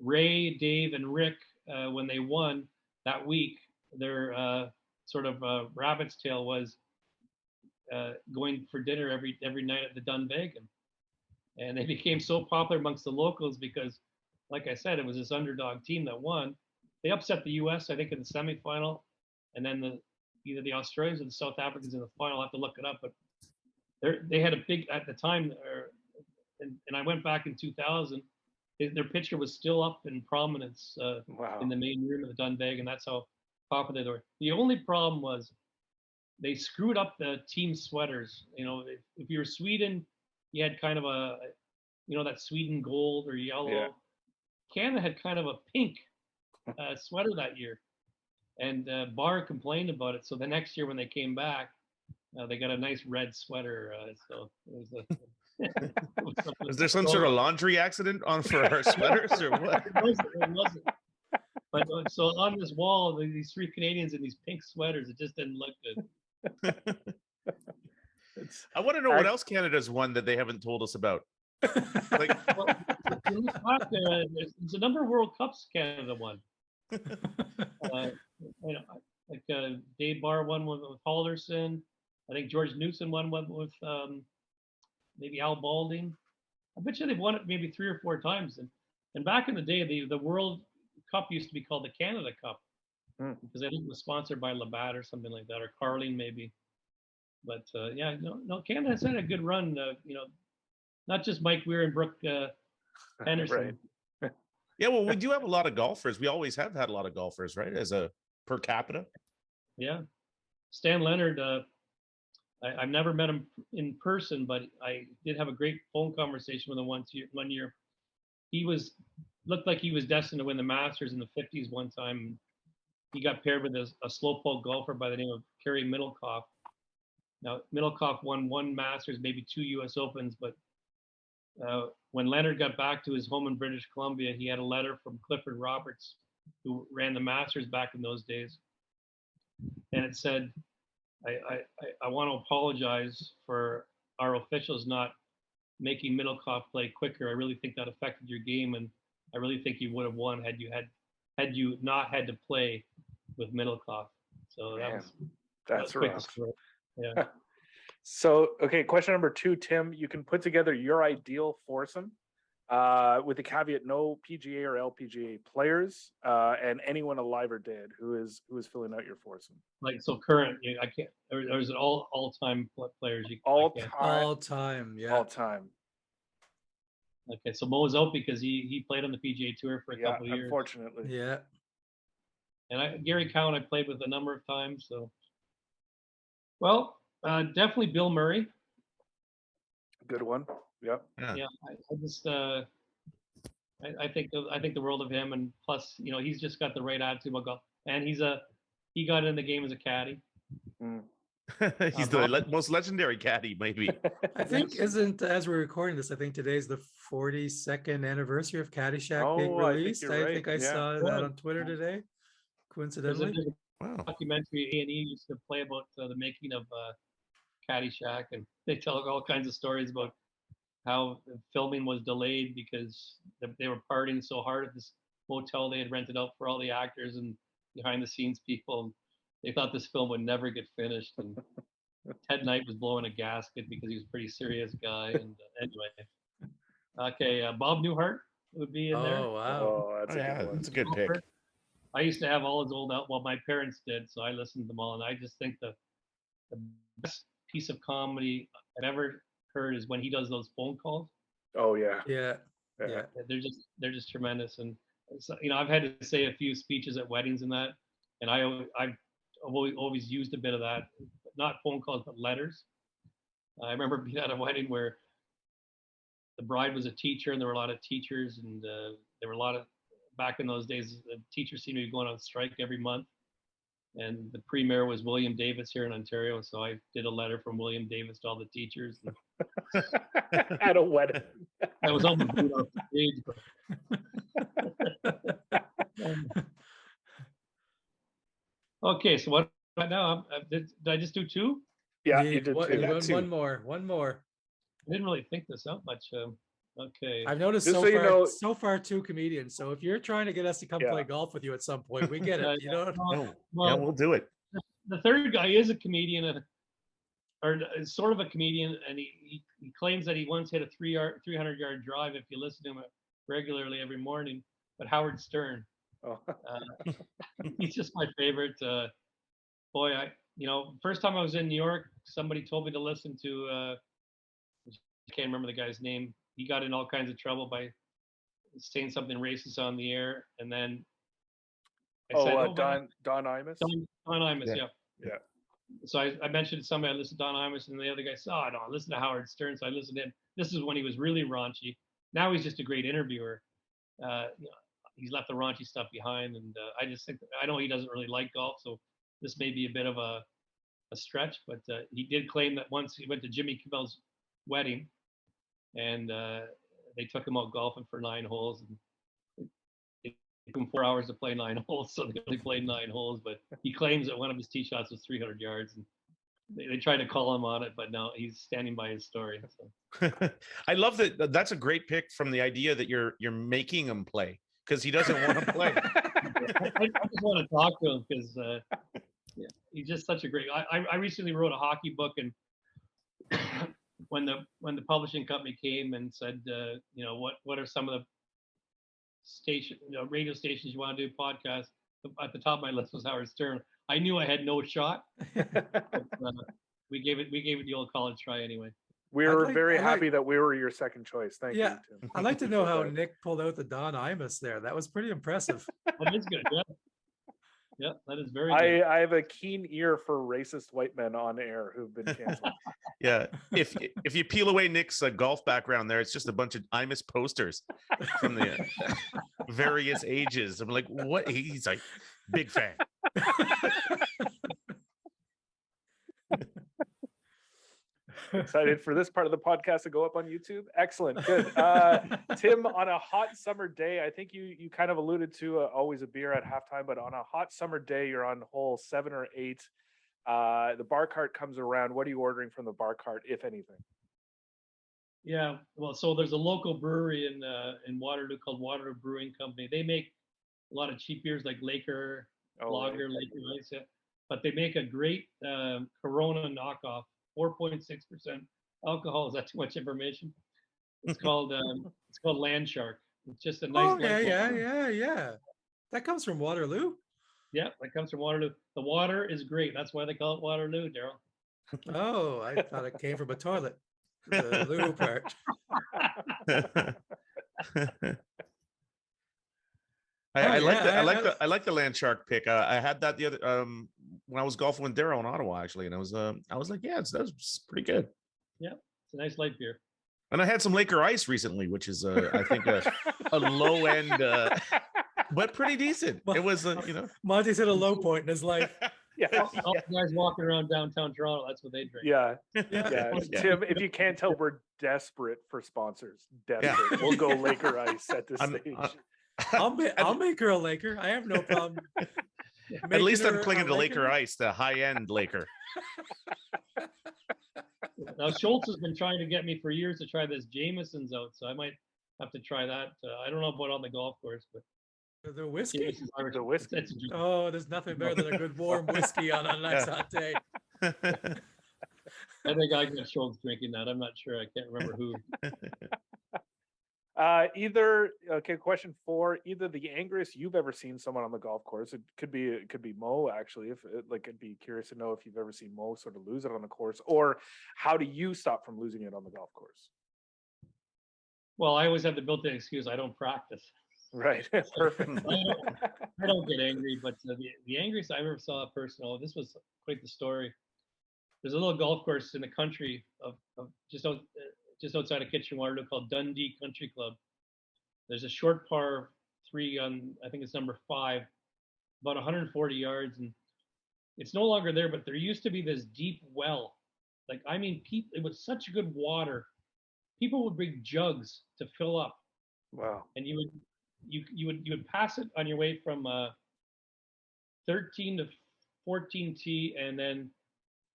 Ray, Dave, and Rick, when they won that week, their sort of rabbit's tail was going for dinner every night at the Dunveig, and they became so popular amongst the locals because, like I said, it was this underdog team that won. They upset the U.S. I think in the semifinal, and then either the Australians or the South Africans in the final. I'll have to look it up, but they had a big at the time, and I went back in 2000. Their picture was still up in prominence in the main room of the Dunveig, and that's how popular they were. The only problem was they screwed up the team sweaters. You know, if you were Sweden, you had kind of a, that Sweden gold or yellow. Yeah. Canada had kind of a pink sweater that year. And Barr complained about it. So the next year when they came back, they got a nice red sweater. So it was Is there some sort of laundry accident for our sweaters or what? It wasn't. But so on this wall, these three Canadians in these pink sweaters, it just didn't look good. I want to know what else Canada's won that they haven't told us about. Like, there's a number of World Cups Canada won. Dave Barr won with Halderson. I think George Newson won with maybe Al Balding. I bet you they've won it maybe 3 or 4 times. And back in the day, the World Cup used to be called the Canada Cup because I think it was sponsored by Labatt or something like that, or Carling maybe. But Canada has had a good run. Not just Mike Weir and Brooke Henderson. Right. Yeah, well, we do have a lot of golfers. We always have had a lot of golfers, right? As a per capita. Yeah. Stan Leonard, I've never met him in person, but I did have a great phone conversation with him one year. He looked like he was destined to win the Masters in the 50s one time. He got paired with a slowpoke golfer by the name of Kerry Middlecoff. Now, Middlecoff won 1 Masters, maybe 2 U.S. Opens, but when Leonard got back to his home in British Columbia, he had a letter from Clifford Roberts, who ran the Masters back in those days. And it said, I want to apologize for our officials not making Middlecoff play quicker. I really think that affected your game, and I really think you would have won had you not had to play with Middlecoff. So that's rough. Yeah. So, okay, question number 2, Tim. You can put together your ideal foursome with the caveat no PGA or LPGA players and anyone alive or dead who is filling out your foursome. Like, so current, I can't, or is it all time players? All time, yeah. All time. Okay, so Moe's out because he played on the PGA Tour for a couple of years. Unfortunately. Yeah. And Gary Cowan I played with a number of times. So, well, definitely Bill Murray. Good one. Yep. Yeah. I just I think the world of him, and plus he's just got the right attitude about golf, and he got in the game as a caddy. He's the most legendary caddy, maybe. I think as we're recording this, I think today's the 42nd anniversary of Caddyshack being released. I think I saw that on Twitter today, coincidentally. Wow. Documentary A&E used to play about the making of Caddyshack, and they tell all kinds of stories about how filming was delayed because they were partying so hard at this motel they had rented out for all the actors and behind the scenes people. They thought this film would never get finished, and Ted Knight was blowing a gasket because he was a pretty serious guy. And anyway, okay, Bob Newhart would be in there. Oh wow! Oh, that's a good one. That's a good pick. I used to have all his old well, my parents did, so I listened to them all, and I just think the best piece of comedy I've ever heard is when he does those phone calls. Oh yeah. Yeah. Yeah. They're just tremendous. And so, I've had to say a few speeches at weddings and that, and I've always used a bit of that, not phone calls but letters. I remember being at a wedding where the bride was a teacher, and there were a lot of teachers, and there were a lot of, back in those days, the teachers seemed to be going on strike every month. And the premier was William Davis here in Ontario, so I did a letter from William Davis to all the teachers. At a wedding. I was almost beat off the stage. Okay, so what right now? Did I just do two? Yeah, you did too. One more. I didn't really think this out much. Okay. I've noticed Just so far 2 comedians. So if you're trying to get us to come play golf with you at some point, we get it. Well, we'll do it. The third guy is a comedian, or sort of a comedian, and he claims that he once hit a 300-yard drive if you listen to him regularly every morning. But Howard Stern, he's just my favorite. Boy, first time I was in New York, somebody told me to listen to. I can't remember the guy's name. He got in all kinds of trouble by saying something racist on the air, and then Don Imus. Don Imus, yeah. So I mentioned to somebody I listened to Don Imus, and the other guy said, "Oh no, listen to Howard Stern." So I listened to him. This is when he was really raunchy. Now he's just a great interviewer. He's left the raunchy stuff behind, and I just think I know he doesn't really like golf, so this may be a bit of a stretch, but he did claim that once he went to Jimmy Kimmel's wedding, and they took him out golfing for 9 holes, and it took him 4 hours to play 9 holes, so they only played 9 holes. But he claims that one of his tee shots was 300 yards, and they tried to call him on it, but no, he's standing by his story. So. I love that. That's a great pick from the idea that you're making him play because he doesn't want to play. I just want to talk to him because he's just such a great. I recently wrote a hockey book, and when the publishing company came and said, what are some of the radio stations you want to do podcasts? At the top of my list was Howard Stern. I knew I had no shot. But, we gave it the old college try anyway. We were very happy that we were your second choice. Thank you, Tim. I'd like to know how Nick pulled out the Don Imus there. That was pretty impressive. That is good. Yeah. Yeah, that is very good. I have a keen ear for racist white men on air who've been canceled. Yeah, if you peel away Nick's golf background there, it's just a bunch of Imus posters from the various ages. I'm like, what? He's like, big fan. Excited for this part of the podcast to go up on YouTube. Excellent, good. Tim, on a hot summer day, I think you kind of alluded to always a beer at halftime, but on a hot summer day, you're on hole 7 or 8. The bar cart comes around. What are you ordering from the bar cart, if anything? Yeah, well, so there's a local brewery in Waterloo called Waterloo Brewing Company. They make a lot of cheap beers like Laker, Lager, Laker Ice, yeah. But they make a great Corona knockoff, 4.6% alcohol. Is that too much information? It's called Land Shark. It's just a nice. Oh yeah. That comes from Waterloo. Yeah, that comes from Waterloo. The water is great. That's why they call it Waterloo, Daryl. Oh, I thought it came from a toilet. The loo part. I like the Land Shark pick. I had that the other when I was golfing with Daryl in Ottawa actually, and I was like, yeah, that's pretty good. Yeah, it's a nice light beer. And I had some Laker Ice recently, which is I think a low end, but pretty decent. It was Monty's hit a low point in his life. Yeah, all the guys walking around downtown Toronto, that's what they drink. Yeah. Tim, if you can't tell, we're desperate for sponsors. Desperate. Yeah. We'll go Laker Ice at this stage. I'll make her a Laker. I have no problem. At least I'm clinging to Laker Ice, the high-end Laker. Now Schultz has been trying to get me for years to try this Jameson's out, so I might have to try that. I don't know about on the golf course, but the whiskey. The whiskey. Oh, there's nothing better than a good warm whiskey on a nice hot day. I think I got Schultz drinking that. I'm not sure. I can't remember who. Question 4. Either the angriest you've ever seen someone on the golf course. It could be Moe, actually. If I'd be curious to know if you've ever seen Moe sort of lose it on the course, or how do you stop from losing it on the golf course? Well, I always have the built-in excuse, I don't practice. Right. Perfect. I don't get angry, but the angriest I ever saw a person, this was quite the story. There's a little golf course in the country of just outside of Kitchener called Dundee Country Club. There's a short par 3 on, I think it's number 5, about 140 yards, and it's no longer there, but there used to be this deep well. Like, I mean, it was such good water. People would bring jugs to fill up. Wow. And you would pass it on your way from 13 to 14 tee, and then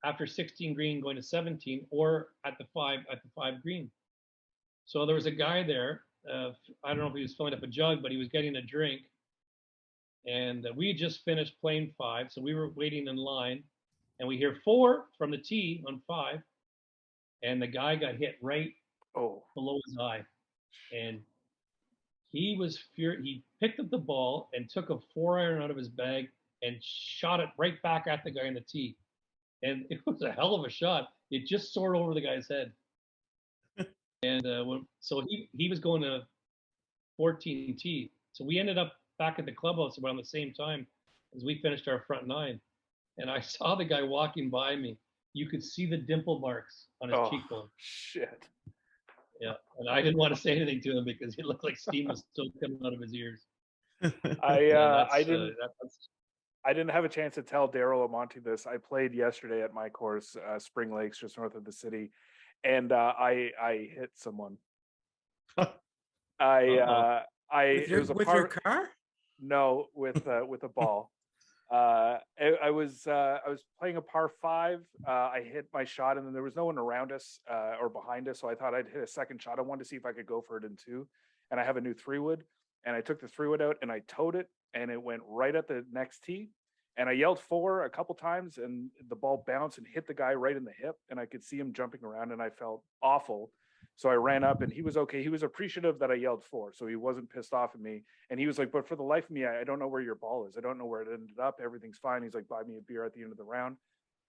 after 16 green going to 17, or at the 5 green. So there was a guy there. I don't know if he was filling up a jug, but he was getting a drink. And we had just finished playing 5, so we were waiting in line, and we hear 4 from the tee on 5, and the guy got hit right below his eye, and he was furious. He picked up the ball and took a 4-iron out of his bag and shot it right back at the guy on the tee, and it was a hell of a shot. It just soared over the guy's head, and so he was going to 14 tee, so we ended up back at the clubhouse around the same time as we finished our front 9. And I saw the guy walking by me. You could see the dimple marks on his cheekbone. Shit. Yeah. And I didn't want to say anything to him because he looked like steam was still coming out of his ears. I didn't have a chance to tell Daryl Amonte this. I played yesterday at my course, Spring Lakes, just north of the city, and I hit someone. With your car? No, with a ball. I was playing a par 5. I hit my shot, and then there was no one around us or behind us, so I thought I'd hit a second shot. I wanted to see if I could go for it in 2, and I have a new 3-wood, and I took the 3-wood out and I towed it, and it went right at the next tee, and I yelled 4 a couple times, and the ball bounced and hit the guy right in the hip, and I could see him jumping around, and I felt awful. So I ran up, and he was okay. He was appreciative that I yelled 4, so he wasn't pissed off at me. And he was like, but for the life of me, I don't know where your ball is. I don't know where it ended up. Everything's fine. He's like, buy me a beer at the end of the round.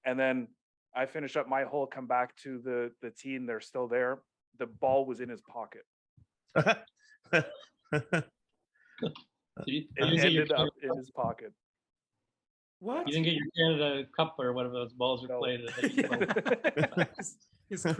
And then I finish up my hole, come back to the tee, and they're still there. The ball was in his pocket. It ended up in his pocket. What? You didn't get your Canada Cup or whatever those balls are played at.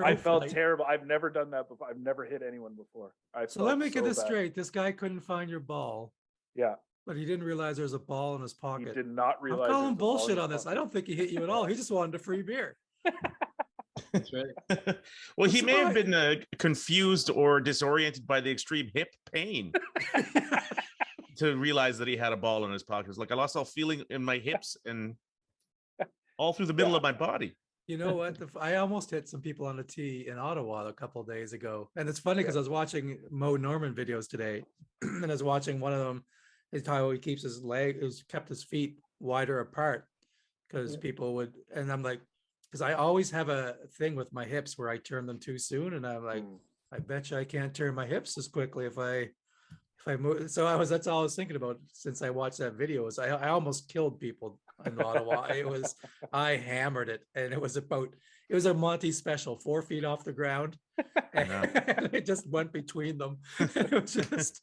I felt terrible. I've never done that before. I've never hit anyone before. So let me get this straight. This guy couldn't find your ball. Yeah. But he didn't realize there's a ball in his pocket. He did not realize. I'm calling bullshit on this. I don't think he hit you at all. He just wanted a free beer. That's right. Well, he may have been confused or disoriented by the extreme hip pain to realize that he had a ball in his pocket. It was like, I lost all feeling in my hips and all through the middle of my body. You know what? I almost hit some people on the tee in Ottawa a couple of days ago. And it's funny because I was watching Moe Norman videos today, and I was watching one of them. He's how he keeps his kept his feet wider apart because people would, and I'm like, because I always have a thing with my hips where I turn them too soon. And I'm like, I bet you I can't turn my hips as quickly if I move. So that's all I was thinking about since I watched that video. Is I almost killed people in Ottawa. I hammered it, and it was a Monty special, 4 feet off the ground, and it just went between them. It was just.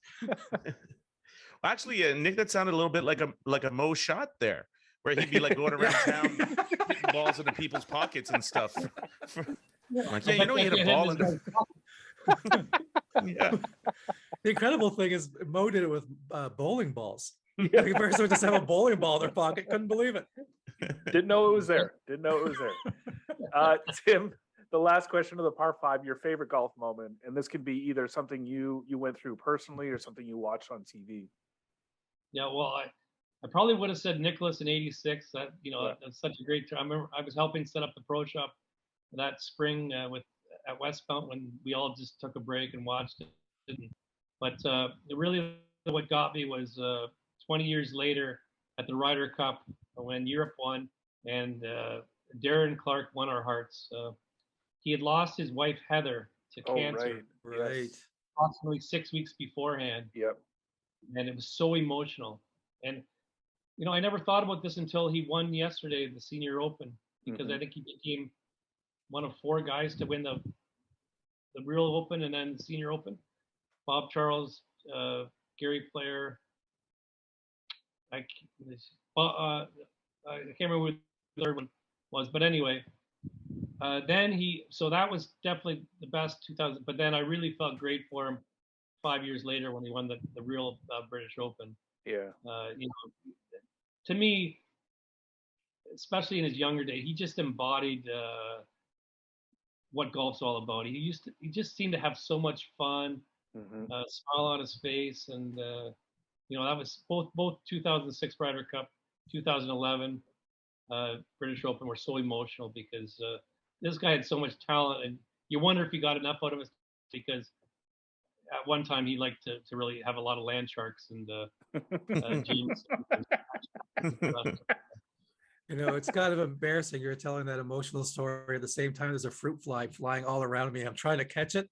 Actually, Nick, that sounded a little bit like a Moe shot there, where he'd be like going around town, hitting balls into people's pockets and stuff. Like, you hit a ball into. Yeah. The incredible thing is Moe did it with bowling balls. The person would just have a bowling ball in their pocket. Couldn't believe it. Didn't know it was there. Tim, the last question of the par 5, your favorite golf moment, and this could be either something you went through personally or something you watched on TV. Yeah, well, I probably would have said Nicholas in '86. That that's such a great time. I remember I was helping set up the pro shop that spring at Westmount when we all just took a break and watched it. But really, what got me was 20 years later at the Ryder Cup when Europe won, and Darren Clark won our hearts. He had lost his wife Heather to cancer. Right. approximately 6 weeks beforehand, Yep. and it was so emotional. And I never thought about this until he won yesterday the Senior Open, because I think he became one of 4 guys to win the real Open and then the Senior Open. Bob Charles, Gary Player. I can't remember who the third one was, but anyway, so that was definitely the best 2000. But then I really felt great for him 5 years later when he won the real British Open. Yeah. To me, especially in his younger day, he just embodied what golf's all about. He just seemed to have so much fun, smile on his face, and that was both 2006 Ryder Cup, 2011 British Open were so emotional because this guy had so much talent, and you wonder if he got enough out of it, because at one time he liked to really have a lot of land sharks and jeans. It's kind of embarrassing. You're telling that emotional story at the same time there's a fruit fly flying all around me. I'm trying to catch it.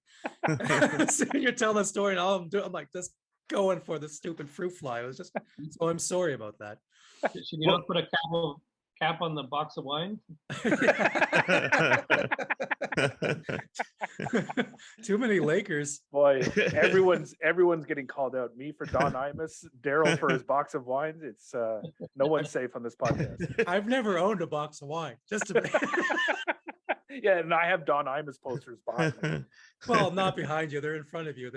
So you're telling the story, and all I'm doing, I'm like just going for the stupid fruit fly. It was just, so I'm sorry about that. Should you not put a cap on the box of wine? Too many Lakers. Boy, everyone's getting called out. Me for Don Imus, Daryl for his box of wines. It's no one's safe on this podcast. I've never owned a box of wine. Just to Yeah, and I have Don Imus posters behind me. Well, not behind you. They're in front of you.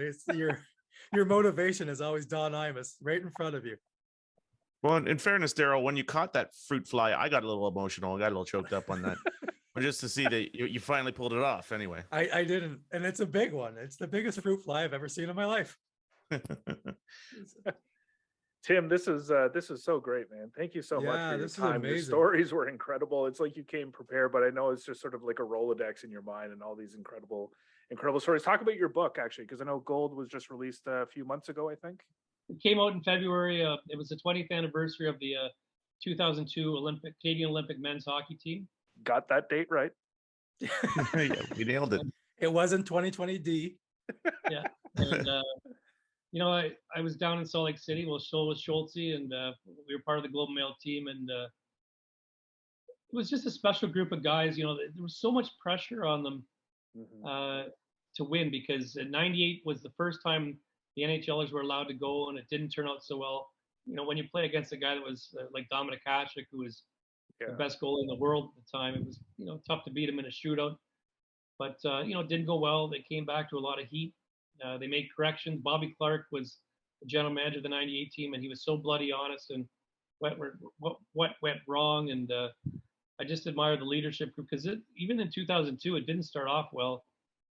Your motivation is always Don Imus right in front of you. Well, in fairness, Daryl, when you caught that fruit fly, I got a little emotional. I got a little choked up on that. But just to see that you finally pulled it off anyway. I didn't. And it's a big one. It's the biggest fruit fly I've ever seen in my life. Tim, this is so great, man. Thank you so much for your time. Your stories were incredible. It's like you came prepared, but I know it's just sort of like a Rolodex in your mind and all these incredible stories. Talk about your book, actually, because I know Gold was just released a few months ago, I think. It came out in February. It was the 20th anniversary of the 2002 Canadian Olympic men's hockey team. Got that date right. Yeah, we nailed it. It wasn't 2020D. Yeah. And, I was down in Salt Lake City. Well, so was Schultze, and we were part of the Globe and Mail team. And it was just a special group of guys. There was so much pressure on them to win, because in '98 was the first time the NHLers were allowed to go, and it didn't turn out so well. When you play against a guy that was like Dominik Hasek, who was the best goalie in the world at the time, it was tough to beat him in a shootout. But it didn't go well. They came back to a lot of heat. They made corrections. Bobby Clark was the general manager of the '98 team, and he was so bloody honest and what went wrong. And I just admire the leadership group, because even in 2002, it didn't start off well.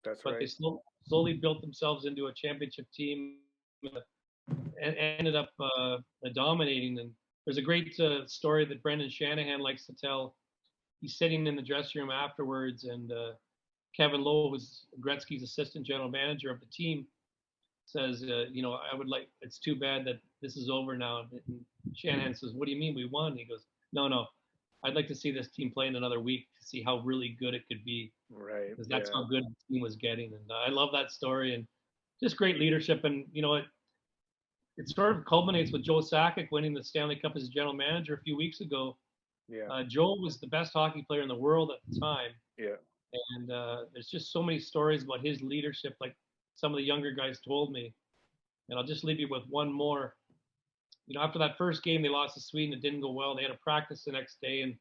That's but right. They slowly built themselves into a championship team and ended up dominating. And there's a great story that Brendan Shanahan likes to tell. He's sitting in the dressing room afterwards, and Kevin Lowe was Gretzky's assistant general manager of the team. Says, I would like. It's too bad that this is over now. And Shanahan says, "What do you mean we won?" He goes, "No. I'd like to see this team play in another week to see how really good it could be." Right. Because that's how good the team was getting. And I love that story, and just great leadership. And it sort of culminates with Joe Sakic winning the Stanley Cup as general manager a few weeks ago. Yeah. Joe was the best hockey player in the world at the time. Yeah. And there's just so many stories about his leadership, like some of the younger guys told me. And I'll just leave you with one more. After that first game, they lost to Sweden. It didn't go well. They had a practice the next day, and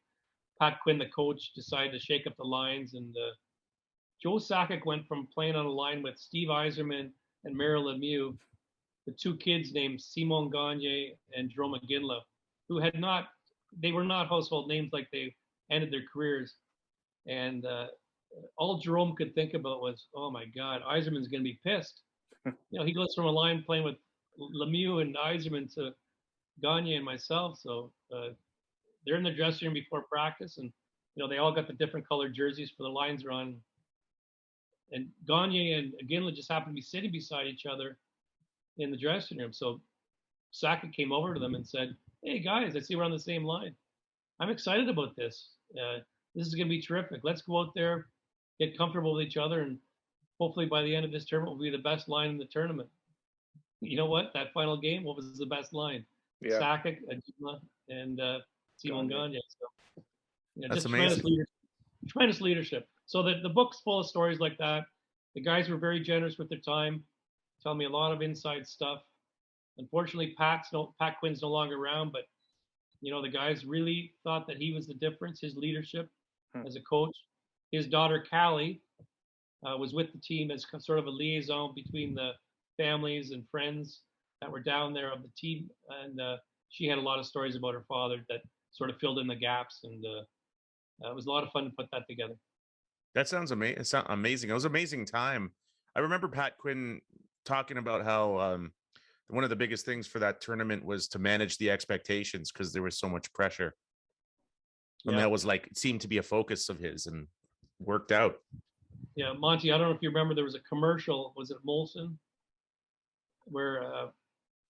Pat Quinn, the coach, decided to shake up the lines. And Joe Sakic went from playing on a line with Steve Yzerman and Merrill Lemieux, the two kids named Simon Gagne and Jerome McGinley, who they were not household names, like they ended their careers. And all Jerome could think about was, oh my God, Yzerman's going to be pissed. He goes from a line playing with Lemieux and Yzerman to Gagne and myself. So they're in the dressing room before practice, and they all got the different colored jerseys for the lines are on. And Gagne and McGinley just happened to be sitting beside each other in the dressing room. So Sakic came over to them and said, "Hey guys, I see we're on the same line. I'm excited about this. This is going to be terrific. Let's go out there, get comfortable with each other, and hopefully by the end of this tournament will be the best line in the tournament. You know what? That final game, what was the best line? Yeah. Sakic, Adjuma, and Simon Gagne. So, That's just amazing. tremendous leadership. So the book's full of stories like that. The guys were very generous with their time, tell me a lot of inside stuff. Unfortunately, Pat Quinn's no longer around, but the guys really thought that he was the difference. His leadership as a coach. His daughter Callie was with the team as sort of a liaison between the families and friends that were down there of the team, and she had a lot of stories about her father that sort of filled in the gaps, and it was a lot of fun to put that together. That sounds amazing. It sounds amazing. It was an amazing time. I remember Pat Quinn talking about how one of the biggest things for that tournament was to manage the expectations because there was so much pressure. And that was it seemed to be a focus of his and worked out. Yeah, Monty, I don't know if you remember, there was a commercial, was it Molson, where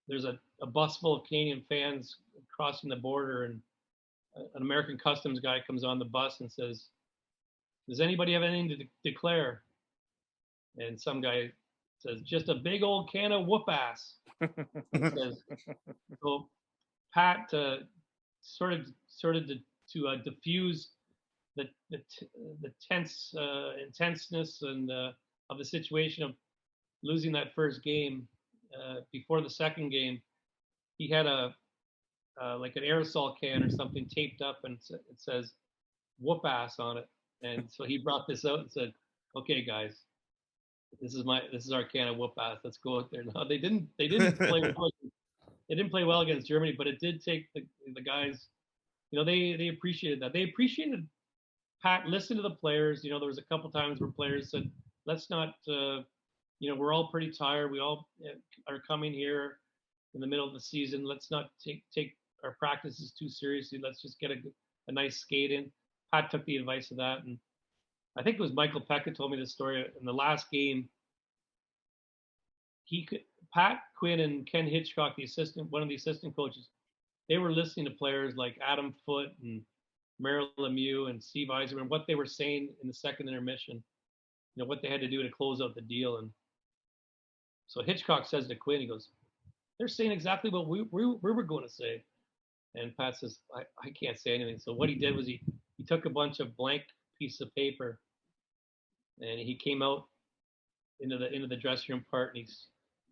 there's a bus full of Canadian fans crossing the border, and an American customs guy comes on the bus and says, "Does anybody have anything to declare?" And some guy says, "Just a big old can of whoop ass." Says, so Pat sort of to diffuse the tense intenseness and of the situation of losing that first game. Before the second game, he had like an aerosol can or something taped up, and it says "whoop ass" on it. And so he brought this out and said, "Okay, guys, this is our can of whoop ass. Let's go out there." No, they didn't play well. They didn't play well against Germany, but it did take the guys. They appreciated that. They appreciated Pat listened to the players. There was a couple times where players said, "Let's not." We're all pretty tired. We all are coming here in the middle of the season. Let's not take our practices too seriously. Let's just get a nice skate in. Pat took the advice of that, and I think it was Michael Pekka told me this story in the last game. Pat Quinn and Ken Hitchcock, one of the assistant coaches, they were listening to players like Adam Foote and Merrill Lemieux and Steve Eiserman, what they were saying in the second intermission, what they had to do to close out the deal. And so Hitchcock says to Quinn, he goes, "They're saying exactly what we were going to say." And Pat says, I can't say anything. So what he did was he took a bunch of blank pieces of paper, and he came out into the dressing room part, and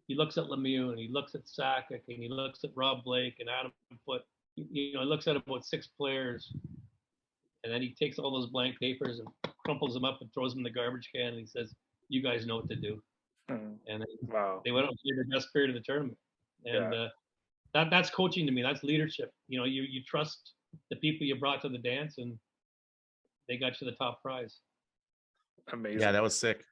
he looks at Lemieux, and he looks at Sakic, and he looks at Rob Blake and Adam Foote. He looks at about 6 players, and then he takes all those blank papers and crumples them up and throws them in the garbage can, and he says, "You guys know what to do." And they went on to the best period of the tournament. And that's coaching to me. That's leadership. You trust the people you brought to the dance, and they got you the top prize. Amazing. Yeah, that was sick.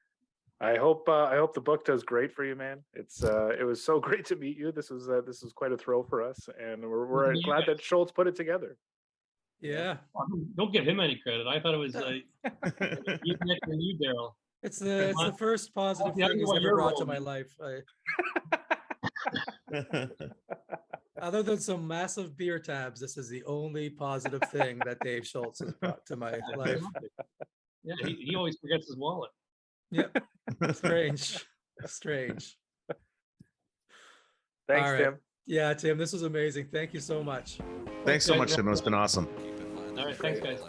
I hope the book does great for you, man. It was so great to meet you. This was quite a throw for us, and we're glad that Schultz put it together. Yeah. Don't give him any credit. I thought it was you, Nick, and you, Daryl. It's the first positive thing he's ever brought to my life. Other than some massive beer tabs, this is the only positive thing that Dave Schultz has brought to my life. Yeah, he always forgets his wallet. Yep. Strange. Thanks, right. Tim. Yeah, Tim, this was amazing. Thank you so much. Thanks so much, Tim. It's been awesome. All right, thanks, guys.